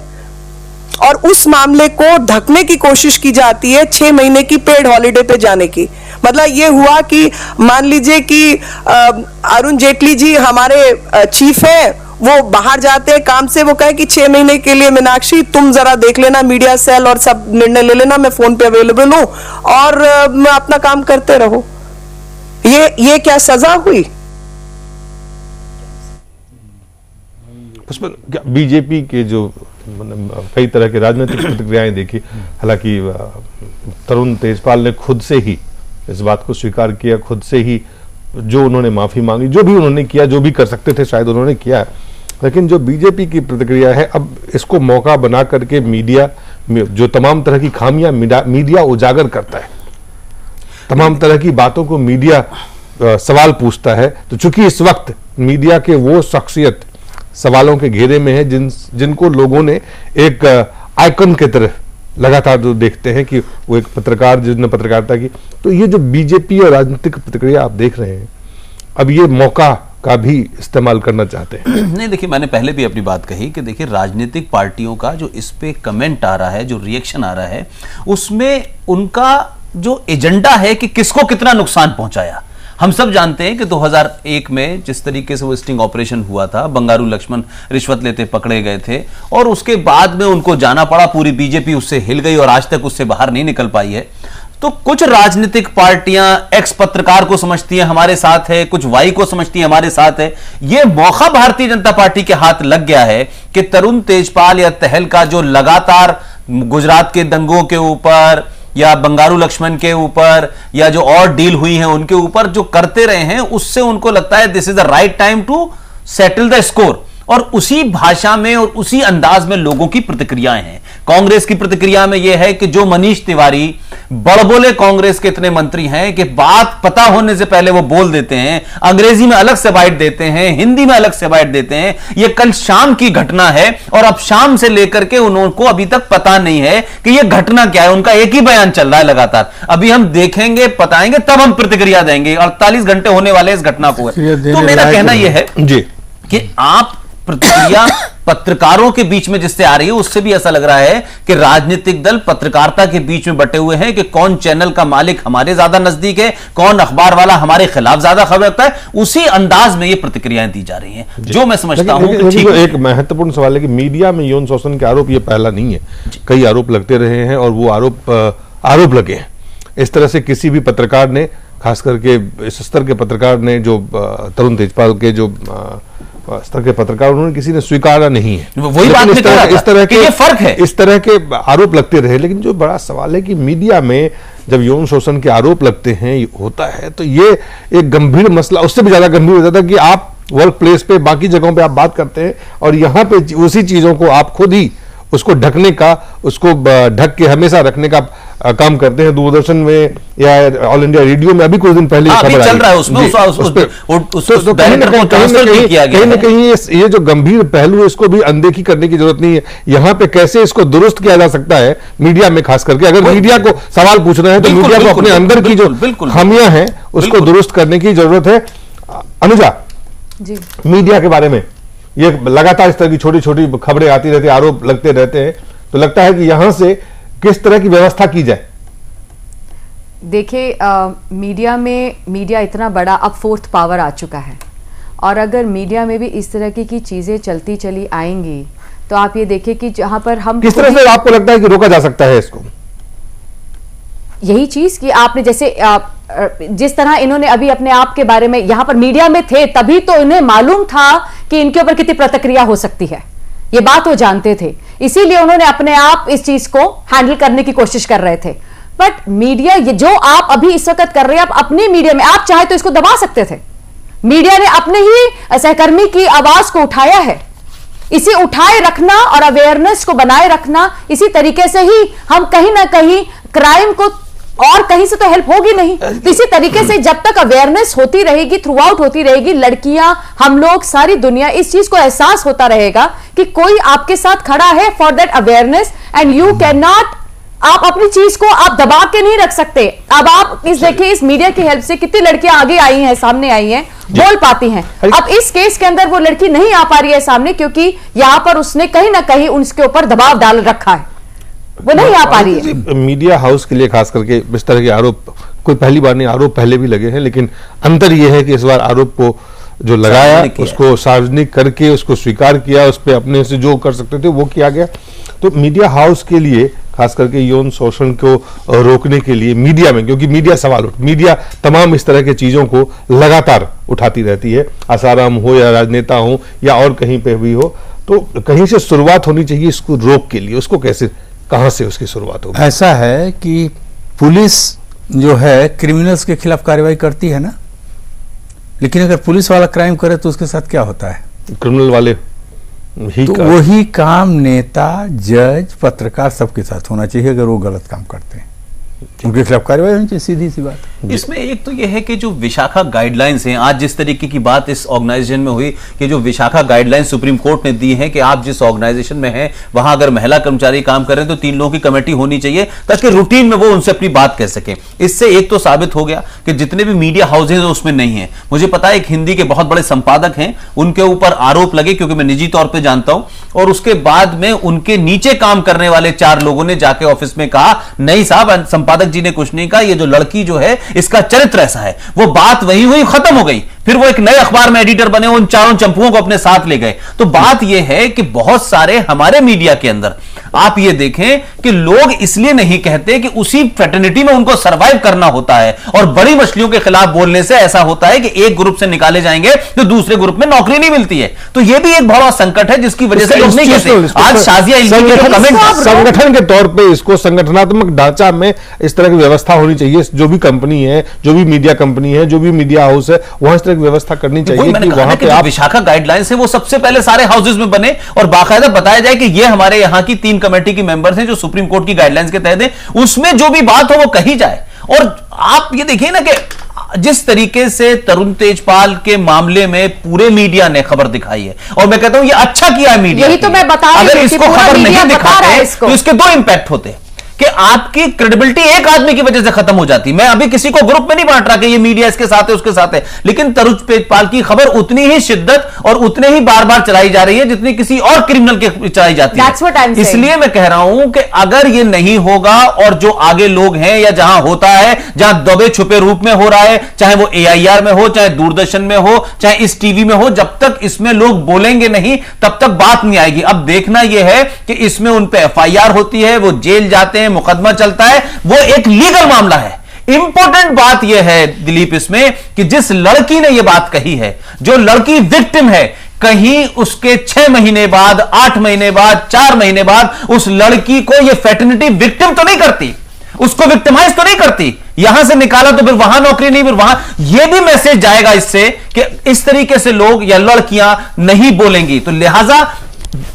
S11: और उस मामले को ढकने की कोशिश की जाती है 6 महीने की पेड हॉलिडे पे जाने की। मतलब ये हुआ कि मान लीजिए कि अरुण जेटली जी हमारे चीफ है, वो बाहर जाते हैं काम से, वो कहे कि 6 महीने के लिए मीनाक्षी तुम जरा देख लेना मीडिया सेल और सब निर्णय ले लेना, मैं फोन पे अवेलेबल हूं और मैं अपना काम करते रहो। ये क्या सजा हुई?
S1: बीजेपी के जो कई तरह के राजनीतिक प्रतिक्रियाएं देखी, हालांकि तरुण तेजपाल ने खुद से ही इस बात को स्वीकार किया, खुद से ही जो उन्होंने माफी मांगी, जो भी उन्होंने किया, जो भी कर सकते थे शायद उन्होंने किया है। लेकिन जो बीजेपी की प्रतिक्रिया है, अब इसको मौका बना करके मीडिया जो तमाम तरह की खामियां मीडिया उजागर करता है, तमाम तरह की बातों को मीडिया सवाल पूछता है। तो चूंकि इस वक्त मीडिया के वो शख्सियत सवालों के घेरे में है जिनको लोगों ने एक आइकन की तरह लगातार जो देखते हैं कि वो एक पत्रकार जिसने पत्रकारिता की। तो ये जो बीजेपी और राजनीतिक प्रतिक्रिया आप देख रहे हैं, अब ये मौका का भी इस्तेमाल करना चाहते हैं।
S5: नहीं, देखिए, मैंने पहले भी अपनी बात कही कि देखिए, राजनीतिक पार्टियों का जो इस पे कमेंट आ रहा है, जो रिएक्शन आ रहा है, उसमें उनका जो एजेंडा है कि किसको कितना नुकसान पहुंचाया। हम सब जानते हैं कि 2001 में जिस तरीके से वो स्टिंग ऑपरेशन हुआ था, बंगारू लक्ष्मण रिश्वत लेते पकड़े गए थे और उसके बाद में उनको जाना पड़ा, पूरी बीजेपी उससे हिल गई और आज तक उससे बाहर नहीं निकल पाई है। तो कुछ राजनीतिक पार्टियां एक्स पत्रकार को समझती हैं हमारे साथ है, कुछ वाई को समझती है हमारे साथ है। यह मौका भारतीय जनता पार्टी के हाथ लग गया है कि तरुण तेजपाल या तहलका जो लगातार गुजरात के दंगों के ऊपर या बंगारू लक्ष्मण के ऊपर या जो और डील हुई है उनके ऊपर जो करते रहे हैं, उससे उनको लगता है this is the right time to settle the score. और उसी भाषा में और उसी अंदाज में लोगों की प्रतिक्रियाएं हैं। कांग्रेस की प्रतिक्रिया में यह है कि जो मनीष तिवारी बड़बोले कांग्रेस के इतने मंत्री हैं कि बात पता होने से पहले वो बोल देते हैं, अंग्रेजी में अलग से बाइट देते हैं, हिंदी में अलग से बाइट देते हैं। यह कल शाम की घटना है और अब शाम से लेकर के उनको अभी तक पता नहीं है कि यह घटना क्या है। उनका एक ही बयान चल रहा है लगातार। अभी हम देखेंगे, बताएंगे, तब हम प्रतिक्रिया देंगे। 48 घंटे होने वाले इस घटना को। तो मेरा कहना यह है जी कि आप प्रतिक्रिया पत्रकारों के बीच में जिससे आ रही है, उससे भी ऐसा लग रहा है कि राजनीतिक दल पत्रकारिता के बीच में बटे हुए हैं कि कौन चैनल का मालिक हमारे ज्यादा नजदीक है, कौन अखबार वाला हमारे खिलाफ ज्यादा खबर रखता है। उसी अंदाज में ये प्रतिक्रियाएं दी जा रही हैं, जो मैं समझता हूं कि ठीक
S1: है। एक महत्वपूर्ण सवाल है कि मीडिया में यौन शोषण के आरोप ये पहला नहीं है, कई आरोप लगते रहे हैं और वो आरोप लगे हैं। इस तरह से किसी भी पत्रकार ने, खास करके इस स्तर के पत्रकार ने, जो तरुण तेजपाल के जो स्तर के पत्रकार, उन्होंने किसी ने स्वीकारा नहीं है।
S5: वही बात
S1: इस तरह के
S5: ये फर्क है,
S1: इस तरह के आरोप लगते रहे। लेकिन जो बड़ा सवाल है कि मीडिया में जब यौन शोषण के आरोप लगते हैं, होता है, तो ये एक गंभीर मसला, उससे भी ज्यादा गंभीर हो जाता है कि आप वर्क प्लेस पे, बाकी जगहों पे आप बात करते हैं और यहाँ पे उसी चीजों को आप खुद ही उसको ढकने का, उसको ढक के हमेशा रखने का काम करते हैं। दूरदर्शन में या ऑल इंडिया रेडियो में अभी कुछ दिन पहले
S5: खबर चल रहा है, उसमें
S1: कहीं ना कहीं ये जो गंभीर पहलू है, इसको भी अनदेखी करने की जरूरत नहीं है। यहाँ पे कैसे इसको दुरुस्त किया जा सकता है मीडिया में, खास करके अगर मीडिया को सवाल पूछना है तो मीडिया को अपने अंदर की जो खामियां हैं उसको दुरुस्त करने की जरूरत है। अनुजा जी, मीडिया के बारे में ये लगातार इस तरह की छोटी छोटी खबरें आती रहती है, आरोप लगते रहते हैं, तो लगता है कि यहां से किस तरह की व्यवस्था की जाए?
S2: देखिए, मीडिया में, मीडिया इतना बड़ा अब 4th पावर आ चुका है और अगर मीडिया में भी इस तरह की चीजें चलती चली आएंगी तो आप ये देखिए कि जहां पर हम
S1: किस तरह से आपको लगता है कि रोका जा सकता है इसको?
S2: यही चीज कि आपने जैसे जिस तरह इन्होंने अभी अपने आप के बारे में, यहां पर मीडिया में थे तभी तो इन्हें मालूम था कि इनके ऊपर कितनी प्रतिक्रिया हो सकती है, ये बात वो जानते थे, इसीलिए उन्होंने अपने आप इस चीज को हैंडल करने की कोशिश कर रहे थे। बट मीडिया, ये जो आप अभी इस वक्त कर रहे हैं, आप अपने मीडिया में, आप चाहे तो इसको दबा सकते थे। मीडिया ने अपने ही सहकर्मी की आवाज को उठाया है, इसे उठाए रखना और अवेयरनेस को बनाए रखना, इसी तरीके से ही हम कहीं ना कहीं क्राइम को, और कहीं से तो हेल्प होगी नहीं। तो इसी तरीके से जब तक अवेयरनेस होती रहेगी, थ्रू आउट होती रहेगी, लड़कियां, हम लोग, सारी दुनिया इस चीज को एहसास होता रहेगा कि कोई आपके साथ खड़ा है for that awareness and you can not, आप अपनी चीज को आप दबा के नहीं रख सकते। अब आप इस देखिए, इस मीडिया की हेल्प से कितनी लड़कियां आगे आई हैं, सामने आई हैं, बोल पाती हैं। अब इस केस के अंदर वो लड़की नहीं आ पा रही है सामने क्योंकि यहां पर उसने कहीं ना कहीं उसके ऊपर दबाव डाल रखा है, वो नहीं आ पा रही है।
S1: मीडिया हाउस के लिए खास करके इस तरह के आरोप कोई पहली बार नहीं, आरोप पहले भी लगे हैं, लेकिन अंतर यह है कि इस बार आरोप को जो लगाया उसको सार्वजनिक करके उसको स्वीकार किया, उस पर अपने से जो कर सकते थे वो किया गया। तो मीडिया हाउस के लिए खास करके यौन शोषण को रोकने के लिए मीडिया में, क्योंकि मीडिया तमाम इस तरह के चीजों को लगातार उठाती रहती है, आसाराम हो या राजनेता हो या और कहीं पे भी हो, तो कहीं से शुरुआत होनी चाहिए इसको रोक के लिए। उसको कैसे, कहां से उसकी शुरुआत होगी?
S6: ऐसा है कि पुलिस जो है क्रिमिनल्स के खिलाफ कार्रवाई करती है ना, लेकिन अगर पुलिस वाला क्राइम करे तो उसके साथ क्या होता है?
S1: क्रिमिनल वाले ही
S6: तो वही काम नेता, जज, पत्रकार सबके साथ होना चाहिए अगर वो गलत काम करते हैं, उनके खिलाफ कार्रवाई होनी चाहिए, सीधी सी बात है।
S5: इसमें एक तो यह है कि जो विशाखा गाइडलाइंस हैं, आज जिस तरीके की बात इस ऑर्गेनाइजेशन में हुई कि जो विशाखा गाइडलाइंस सुप्रीम कोर्ट ने दी है कि आप जिस ऑर्गेनाइजेशन में हैं वहां अगर महिला कर्मचारी काम कर रहे हैं तो 3 लोगों की कमेटी होनी चाहिए ताकि रूटीन में वो उनसे अपनी बात कह सके। इससे एक तो साबित हो गया कि जितने भी मीडिया हाउसेज उसमें नहीं है। मुझे पता है एक हिंदी के बहुत बड़े संपादक हैं, उनके ऊपर आरोप लगे क्योंकि मैं निजी तौर पर जानता हूं, और उसके बाद में उनके नीचे काम करने वाले 4 लोगों ने जाके ऑफिस में कहा नहीं साहब, संपादक जी ने कुछ नहीं कहा, ये जो लड़की जो है इसका चरित्र ऐसा है। वो बात वही हुई, खत्म हो गई। फिर वो एक नए अखबार में एडिटर बने, उन 4 चंपुओं को अपने साथ ले गए। तो बात यह है कि बहुत सारे हमारे मीडिया के अंदर आप ये देखें कि लोग इसलिए नहीं कहते कि उसी फ्रेटर्निटी में उनको सरवाइव करना होता है, और बड़ी मछलियों के खिलाफ बोलने से ऐसा होता है कि एक ग्रुप से निकाले जाएंगे तो दूसरे ग्रुप में नौकरी नहीं मिलती है। तो यह भी एक बड़ा संकट है जिसकी वजह से लोग नहीं कहते। आज शाजिया
S1: संगठन के तौर पे इसको संगठनात्मक ढांचा में इस तरह की व्यवस्था होनी चाहिए। जो भी कंपनी है, जो भी मीडिया कंपनी है, जो भी मीडिया हाउस है, वहां इस तरह की व्यवस्था करनी चाहिए कि वहां पे आप
S5: विशाखा गाइडलाइंस है वो सबसे पहले सारे हाउसेज में बने और बाकायदा बताया जाए कि ये हमारे यहां की 3 कमेटी की मेंबर्स हैं जो सुप्रीम कोर्ट की गाइडलाइंस के तहत है, उसमें जो भी बात हो वो कही जाए। और आप ये देखिए ना कि जिस तरीके से तरुण तेजपाल के मामले में पूरे मीडिया ने खबर दिखाई है, और मैं कहता हूं ये अच्छा किया है मीडिया।
S2: यही तो मैं बता रही हूं,
S5: अगर इसको खबर नहीं दिखाते तो इसके 2 इंपैक्ट होते कि आपकी क्रेडिबिलिटी एक आदमी की वजह से खत्म हो जाती। मैं अभी किसी को ग्रुप में नहीं बांट रहा कि ये मीडिया इसके साथ है उसके साथ है, लेकिन तरुण तेजपाल की खबर उतनी ही शिद्दत और उतने ही बार बार चलाई जा रही है जितनी किसी और क्रिमिनल के चलाई जाती है। इसलिए मैं कह रहा हूं कि अगर ये नहीं होगा और जो आगे लोग हैं या जहां होता है, जहां दबे छुपे रूप में हो रहा है, चाहे वो AIR में हो, चाहे दूरदर्शन में हो, चाहे इस टीवी में हो, जब तक इसमें लोग बोलेंगे नहीं तब तक बात नहीं आएगी। अब देखना यह है कि इसमें उन पे FIR होती है, वो जेल जाते हैं, मुकदमा चलता है, वो एक लीगल मामला है। इंपॉर्टेंट बात यह है दिलीप इसमें कि जिस लड़की ने यह बात कही है, जो लड़की विक्टिम है, कहीं उसके 6 महीने बाद, 8 महीने बाद, 4 महीने बाद उस लड़की को यह फैटर्निटी विक्टिम तो नहीं करती, उसको विक्टिमाइज तो नहीं करती। यहां से निकाला तो फिर वहां नौकरी नहीं, फिर वहां यह भी मैसेज जाएगा इससे कि इस तरीके से लोग या लड़कियां नहीं बोलेंगी। तो लिहाजा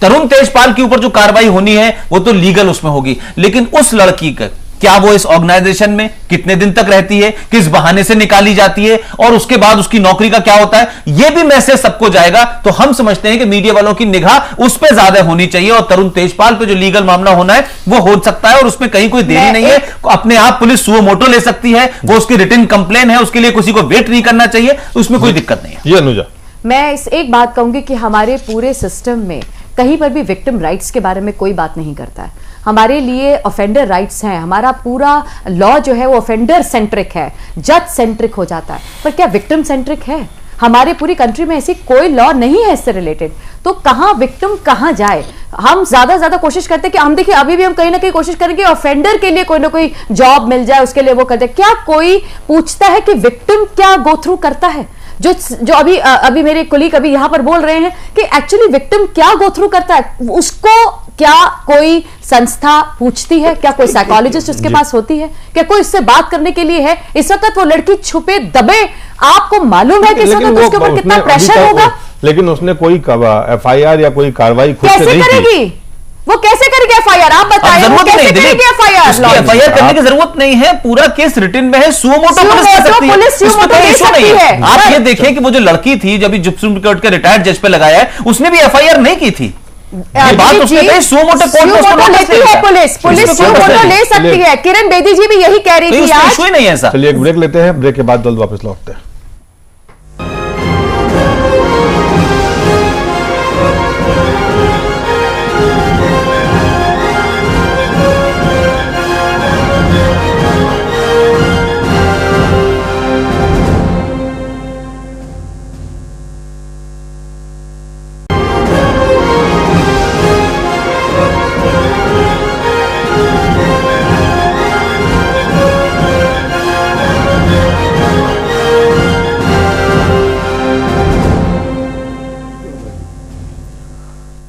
S5: तरुण तेजपाल के ऊपर जो कार्रवाई होनी है वो तो लीगल उसमें होगी, लेकिन उस लड़की का क्या वो इस ऑर्गेनाइजेशन में कितने दिन तक रहती है, किस बहाने से निकाली जाती है, और उसके बाद उसकी नौकरी का क्या होता है, यह भी मैसेज सबको जाएगा। तो हम समझते हैं कि मीडिया वालों की निगाह उस पर ज्यादा होनी चाहिए, और तरुण तेजपाल पे जो लीगल मामला होना है वो हो सकता है, और उसमें कहीं कोई देरी नहीं है। अपने आप पुलिस सुओ मोटो ले सकती है, वो उसकी रिटन कंप्लेन है, उसके लिए किसी को वेट नहीं करना चाहिए, उसमें कोई दिक्कत नहीं है।
S1: ये अनुजा,
S2: मैं एक बात कहूंगी कि हमारे पूरे सिस्टम में कहीं पर भी विक्टिम राइट्स के बारे में कोई बात नहीं करता है। हमारे लिए ऑफेंडर राइट्स हैं, हमारा पूरा लॉ जो है वो ऑफेंडर सेंट्रिक है, जज सेंट्रिक हो जाता है, पर क्या विक्टिम सेंट्रिक है? हमारे पूरी कंट्री में ऐसी कोई लॉ नहीं है इससे रिलेटेड। तो कहां विक्टिम कहां जाए? हम ज्यादा कोशिश करते हैं कि हम देखिए अभी भी हम कहीं ना कहीं कोशिश करेंगे ऑफेंडर के लिए कोई ना कोई जॉब मिल जाए, उसके लिए वो करते। क्या कोई पूछता है कि विक्टिम क्या गो थ्रू करता है? जो अभी मेरे कोलीग अभी यहां पर बोल रहे हैं कि एक्चुअली विक्टिम क्या गो थ्रू करता है, उसको क्या कोई संस्था पूछती है? क्या कोई साइकोलॉजिस्ट उसके पास होती है? क्या कोई उससे बात करने के लिए है? इस वक्त वो लड़की छुपे दबे, आपको मालूम है कि इस वक्त उसके ऊपर कितना प्रेशर होगा,
S1: लेकिन उसने कोई FIR या कोई कार्रवाई खुद से नहीं
S2: करेगी। वो कैसे करेगी FIR? आप बताइए, वो कैसे करेगी
S5: FIR करने की जरूरत नहीं है, पूरा केस रिटन में है, सुओ मोटो पुलिस कर सकती है, उसमें कोई इशू नहीं है। आप ये देखें कि वो जो लड़की थी जब सुप्रीम कोर्ट के रिटायर्ड जज पे लगाया है, उसने भी FIR नहीं की थी। ये बात उसने कही, सुओ मोटो कोर्ट
S2: लेती है, पुलिस सुओ मोटो ले सकती है। किरण बेदी जी भी यही कह रही थी आज।
S5: इशू ही नहीं है ऐसा।
S1: चलिए एक ब्रेक लेते हैं, ब्रेक के बाद जल्द वापस लौटते हैं।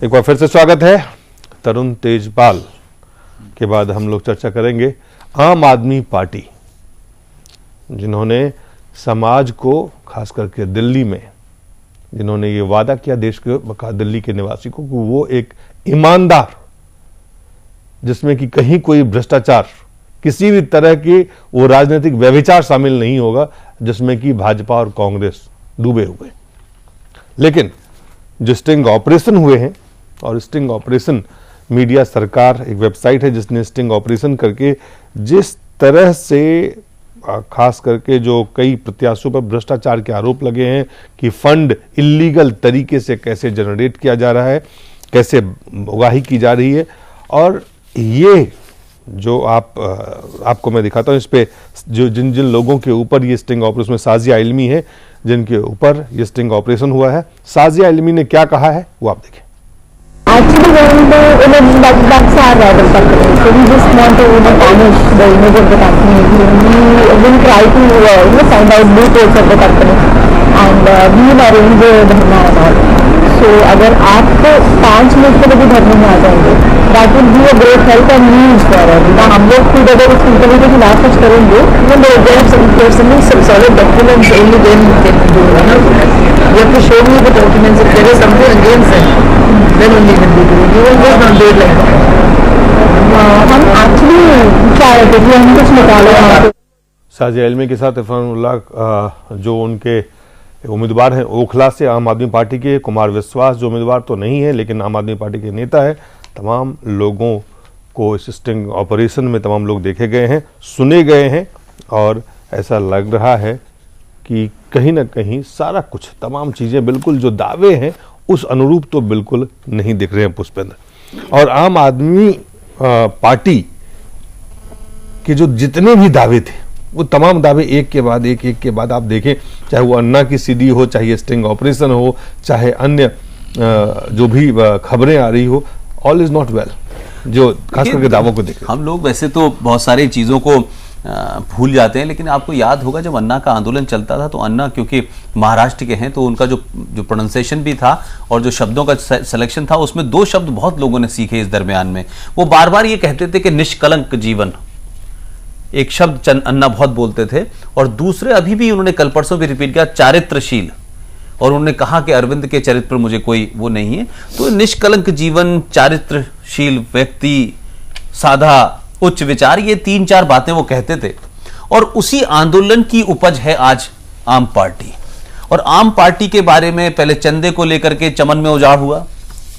S1: एक बार फिर से स्वागत है। तरुण तेजपाल के बाद हम लोग चर्चा करेंगे आम आदमी पार्टी, जिन्होंने समाज को खास करके दिल्ली में, जिन्होंने ये वादा किया देश के दिल्ली के निवासी को कि वो एक ईमानदार, जिसमें कि कहीं कोई भ्रष्टाचार किसी भी तरह की वो राजनीतिक व्यभिचार शामिल नहीं होगा जिसमें कि भाजपा और कांग्रेस डूबे हुए। लेकिन जो स्टिंग ऑपरेशन हुए हैं, और स्टिंग ऑपरेशन मीडिया सरकार एक वेबसाइट है जिसने स्टिंग ऑपरेशन करके जिस तरह से खास करके जो कई प्रत्याशियों पर भ्रष्टाचार के आरोप लगे हैं कि फंड इलीगल तरीके से कैसे जनरेट किया जा रहा है, कैसे उगाही की जा रही है, और ये जो आपको मैं दिखाता हूं इस पे जो जिन जिन लोगों के ऊपर ये स्टिंग ऑपरेशन में साजिया इल्मी है जिनके ऊपर ये स्टिंग ऑपरेशन हुआ है। साजिया इल्मी ने क्या कहा है वो आप देखें।
S12: Actually, that's our rival company. So we just want to tarnish the image of the company. We will try to find out loopholes of the company, and we will arrange the dharna and all. So अगर आप 5 minute के लिए धरने में आ जाएंगे, that will be a great help and news for us. ना हम लोग खुद अगर इस कंपनी के खिलाफ कुछ करेंगे, there's some solid documents only then can do. You have to show me the documents. If there is something against them, then only can be doing. You will just not do it like that. हम actually क्या है कि हम कुछ निकाले वहाँ पे।
S1: साजिया इल्मी के साथ इरफान उल्लाह जो उनके उम्मीदवार हैं ओखला से आम आदमी पार्टी के, कुमार विश्वास जो उम्मीदवार तो नहीं है लेकिन आम आदमी पार्टी के नेता है, तमाम लोगों को इस स्टिंग ऑपरेशन में तमाम लोग देखे गए हैं, सुने गए हैं, और ऐसा लग रहा है कि कहीं ना कहीं सारा कुछ तमाम चीज़ें बिल्कुल जो दावे हैं उस अनुरूप तो बिल्कुल नहीं दिख रहे हैं पुष्पेंद्र। और आम आदमी पार्टी के जो जितने भी दावे थे वो तमाम दावे एक के बाद एक आप देखें, चाहे वो अन्ना की सीडी हो, चाहे स्टिंग ऑपरेशन हो, चाहे अन्य जो भी खबरें आ रही हो, ऑल इज नॉट वेल, जो खास करके दावों को देखें।
S5: हम लोग वैसे तो बहुत सारी चीज़ों को भूल जाते हैं, लेकिन आपको याद होगा जब अन्ना का आंदोलन चलता था तो अन्ना क्योंकि महाराष्ट्र के हैं तो उनका जो प्रोनाउंसिएशन भी था और जो शब्दों का सिलेक्शन था उसमें 2 शब्द बहुत लोगों ने सीखे इस दरमियान में। वो बार बार ये कहते थे कि निष्कलंक जीवन, एक शब्द अन्ना बहुत बोलते थे, और दूसरे अभी भी उन्होंने कल परसों भी रिपीट किया चारित्रशील, और उन्होंने कहा कि अरविंद के चरित्र पर मुझे कोई वो नहीं है। तो निष्कलंक जीवन, चारित्रशील व्यक्ति, साधा उच्च विचार, ये 3-4 बातें वो कहते थे, और उसी आंदोलन की उपज है आज आम पार्टी। और आम पार्टी के बारे में पहले चंदे को लेकर के चमन में उजाड़ हुआ,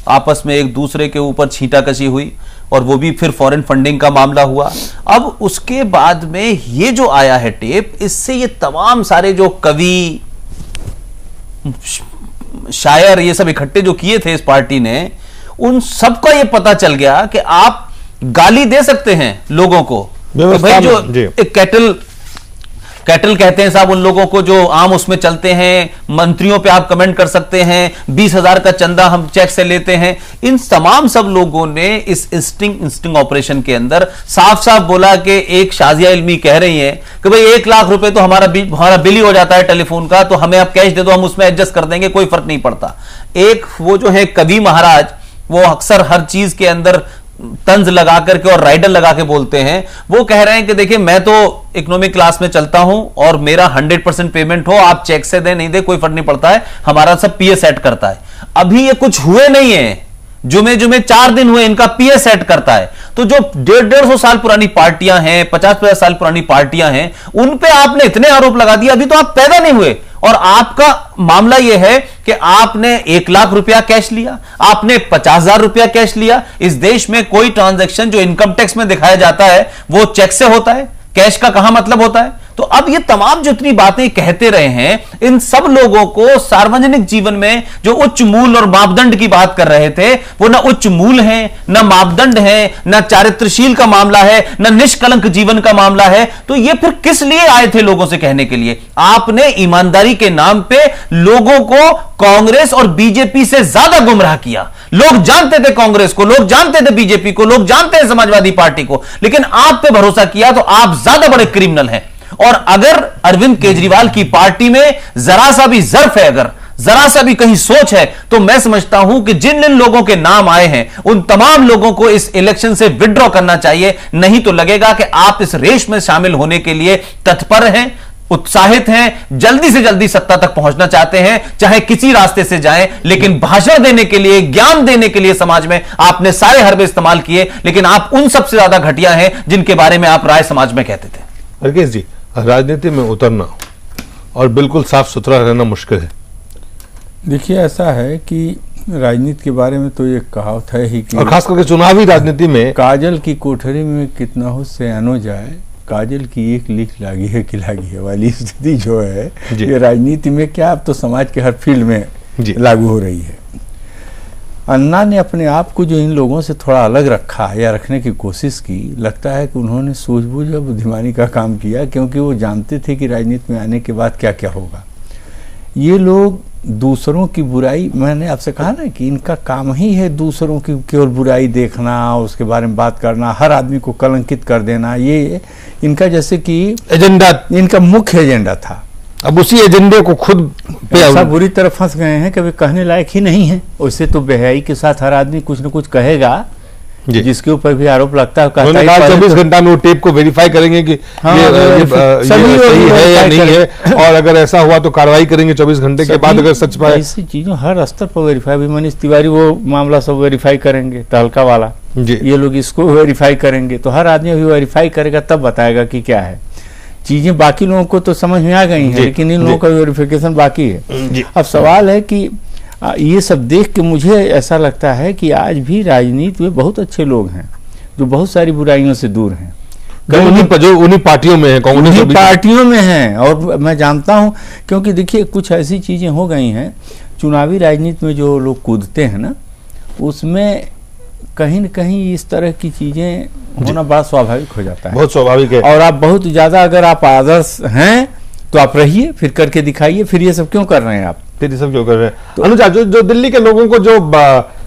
S5: आपस में एक दूसरे के ऊपर छींटाकशी हुई, और वो भी फिर फॉरेन फंडिंग का मामला हुआ। अब उसके बाद में ये जो आया है टेप, इससे ये तमाम सारे जो कवि, शायर, ये सब इकट्ठे जो किए थे इस पार्टी ने, उन सबका ये पता चल गया कि आप गाली दे सकते हैं लोगों को। तो भाई जो एक कैटल कहते हैं साहब उन लोगों को जो आम उसमें चलते हैं, मंत्रियों पे आप कमेंट कर सकते हैं, 20,000 का चंदा हम चेक से लेते हैं। इन तमाम सब लोगों ने इस स्टिंग ऑपरेशन के अंदर साफ साफ बोला कि एक शाजिया इल्मी कह रही है कि भाई 1 लाख रुपए तो हमारा बिल ही हो जाता है टेलीफोन का, तो हमें आप कैश दे दो, हम उसमें एडजस्ट कर देंगे, कोई फर्क नहीं पड़ता। एक वो जो है कवि महाराज, वो अक्सर हर चीज के अंदर तंज लगा करके और राइडर लगा के बोलते हैं, वो कह रहे हैं कि देखिए मैं तो इकोनॉमिक क्लास में चलता हूं और मेरा 100% पेमेंट हो, आप चेक से दें नहीं दे कोई फर्क नहीं पड़ता है, हमारा सब पीए सेट करता है। अभी ये कुछ हुए नहीं है, जुमे 4 दिन हुए, इनका पीए सेट करता है। तो जो 150 साल पुरानी पार्टियां हैं, 50 साल पुरानी पार्टियां हैं, उन पे आपने इतने आरोप लगा दिए, अभी तो आप पैदा नहीं हुए, और आपका मामला यह है कि आपने 1 लाख रुपया कैश लिया, आपने 50,000 रुपया कैश लिया। इस देश में कोई ट्रांजैक्शन जो इनकम टैक्स में दिखाया जाता है वो चेक से होता है, कैश का कहां मतलब होता है। तो अब ये तमाम जितनी बातें कहते रहे हैं, इन सब लोगों को सार्वजनिक जीवन में जो उच्च मूल और मापदंड की बात कर रहे थे, वो ना उच्च मूल है, ना मापदंड है, ना चारित्रशील का मामला है, ना निष्कलंक जीवन का मामला है। तो ये फिर किस लिए आए थे लोगों से कहने के लिए? आपने ईमानदारी के नाम पे लोगों को कांग्रेस और बीजेपी से ज्यादा गुमराह किया। लोग जानते थे कांग्रेस को, लोग जानते थे बीजेपी को, लोग जानते हैं समाजवादी पार्टी को, लेकिन आप पे भरोसा किया तो आप ज्यादा बड़े क्रिमिनल हैं। और अगर अरविंद केजरीवाल की पार्टी में जरा सा भी ज़र्फ है, अगर जरा सा भी कहीं सोच है, तो मैं समझता हूं कि जिन जिन लोगों के नाम आए हैं उन तमाम लोगों को इस इलेक्शन से विड्रॉ करना चाहिए। नहीं तो लगेगा कि आप इस रेस में शामिल होने के लिए तत्पर हैं, उत्साहित हैं, जल्दी से जल्दी सत्ता तक पहुंचना चाहते हैं, चाहे किसी रास्ते से जाएं, लेकिन भाषण देने के लिए, ज्ञान देने के लिए समाज में आपने सारे हरबे इस्तेमाल किए, लेकिन आप उन सबसे ज्यादा घटिया हैं जिनके बारे में आप राय समाज में कहते थे।
S1: हरकेश जी, राजनीति में उतरना और बिल्कुल साफ सुथरा रहना मुश्किल है।
S6: देखिए, ऐसा है कि राजनीति के बारे में तो ये कहावत है ही कि,
S1: और खास करके चुनावी राजनीति में,
S6: काजल की कोठरी में कितना हो सयानो जाए, काजल की एक लीक लागी है वाली स्थिति जो है ये राजनीति में क्या, अब तो समाज के हर फील्ड में लागू हो रही है। अन्ना ने अपने आप को जो इन लोगों से थोड़ा अलग रखा या रखने की कोशिश की, लगता है कि उन्होंने सूझबूझ और बुद्धिमानी का काम किया, क्योंकि वो जानते थे कि राजनीति में आने के बाद क्या क्या होगा। ये लोग दूसरों की बुराई, मैंने आपसे कहा ना कि इनका काम ही है दूसरों की केवल बुराई देखना, उसके बारे में बात करना, हर आदमी को कलंकित कर देना, ये इनका जैसे कि
S1: एजेंडा,
S6: इनका मुख्य एजेंडा था।
S1: अब उसी एजेंडे को खुद पे
S6: ऐसा बुरी तरह फंस गए हैं कि वे कहने लायक ही नहीं है। वैसे तो बेहयाई के साथ हर आदमी कुछ न कुछ कहेगा, जिसके ऊपर भी आरोप लगता है।
S1: 24 घंटा में वो टेप को वेरीफाई करेंगे कि ये सही है या नहीं है, और अगर ऐसा हुआ तो कार्रवाई करेंगे 24 घंटे के बाद अगर सच पाए।
S6: ऐसी चीजों हर स्तर पर वेरीफाई, भी मनीष तिवारी वो मामला सब वेरीफाई करेंगे, तहलका वाला, ये लोग इसको वेरीफाई करेंगे, तो हर आदमी भी वेरीफाई करेगा तब बताएगा कि क्या है। चीजें बाकी लोगों को तो समझ में आ गई हैं, लेकिन इन लोगों का वेरिफिकेशन बाकी है। अब सवाल है कि ये सब देख के मुझे ऐसा लगता है कि आज भी राजनीति में बहुत अच्छे लोग हैं जो बहुत सारी बुराइयों से दूर हैं,
S1: जो उन्हीं पार्टियों में है, कांग्रेस
S6: पार्टियों में हैं। और मैं जानता हूं, क्योंकि देखिए कुछ ऐसी चीजें हो गई हैं चुनावी राजनीति में, जो लोग कूदते हैं ना, उसमें कहीं न कहीं इस तरह की चीजें होना बड़ा स्वाभाविक हो जाता है,
S1: बहुत स्वाभाविक है।
S6: और आप बहुत ज्यादा अगर आप आदर्श हैं तो आप रहिए, फिर करके दिखाइए, फिर ये सब क्यों कर रहे हैं आप,
S1: फिर ये सब क्यों कर रहे हैं। तो अनुजा, जो दिल्ली के लोगों को जो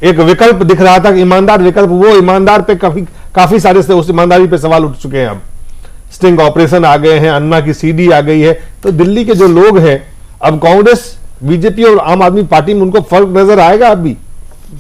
S1: एक विकल्प दिख रहा था, ईमानदार विकल्प, वो ईमानदार पे काफी सारे से उस ईमानदारी पे सवाल उठ चुके हैं। अब स्टिंग ऑपरेशन आ गए हैं, अन्ना की सीडी आ गई है, तो दिल्ली के जो लोग हैं, अब कांग्रेस, बीजेपी और आम आदमी पार्टी में उनको फर्क नजर आएगा? अभी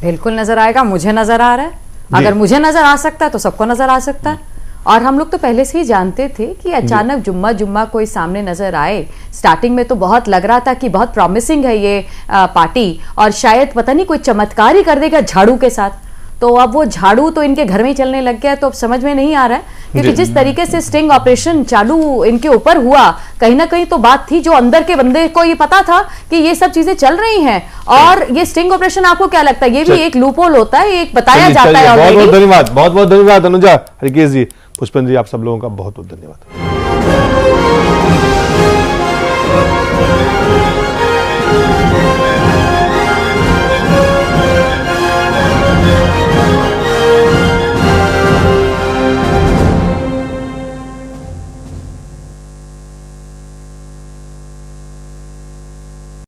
S2: बिल्कुल नजर आएगा, मुझे नजर आ रहा है। अगर मुझे नजर आ सकता है तो सबको नजर आ सकता है। और हम लोग तो पहले से ही जानते थे कि अचानक जुम्मा कोई सामने नजर आए। स्टार्टिंग में तो बहुत लग रहा था कि बहुत प्रॉमिसिंग है ये पार्टी, और शायद पता नहीं कोई चमत्कार ही कर देगा झाड़ू के साथ। तो अब वो झाड़ू तो इनके घर में ही चलने लग गया, तो अब समझ में नहीं आ रहा है, क्योंकि जिस तरीके से स्टिंग ऑपरेशन चालू इनके ऊपर हुआ, कहीं ना कहीं तो बात थी जो अंदर के बंदे को ये पता था कि ये सब चीजें चल रही हैं। और ये स्टिंग ऑपरेशन, आपको क्या लगता है, ये भी एक लूपहोल होता है, एक बताया जाता है।
S1: बहुत बहुत धन्यवाद, बहुत बहुत धन्यवाद अनुजा, हरकेश जी, पुष्पेंद्र जी, आप सब लोगों का बहुत बहुत धन्यवाद।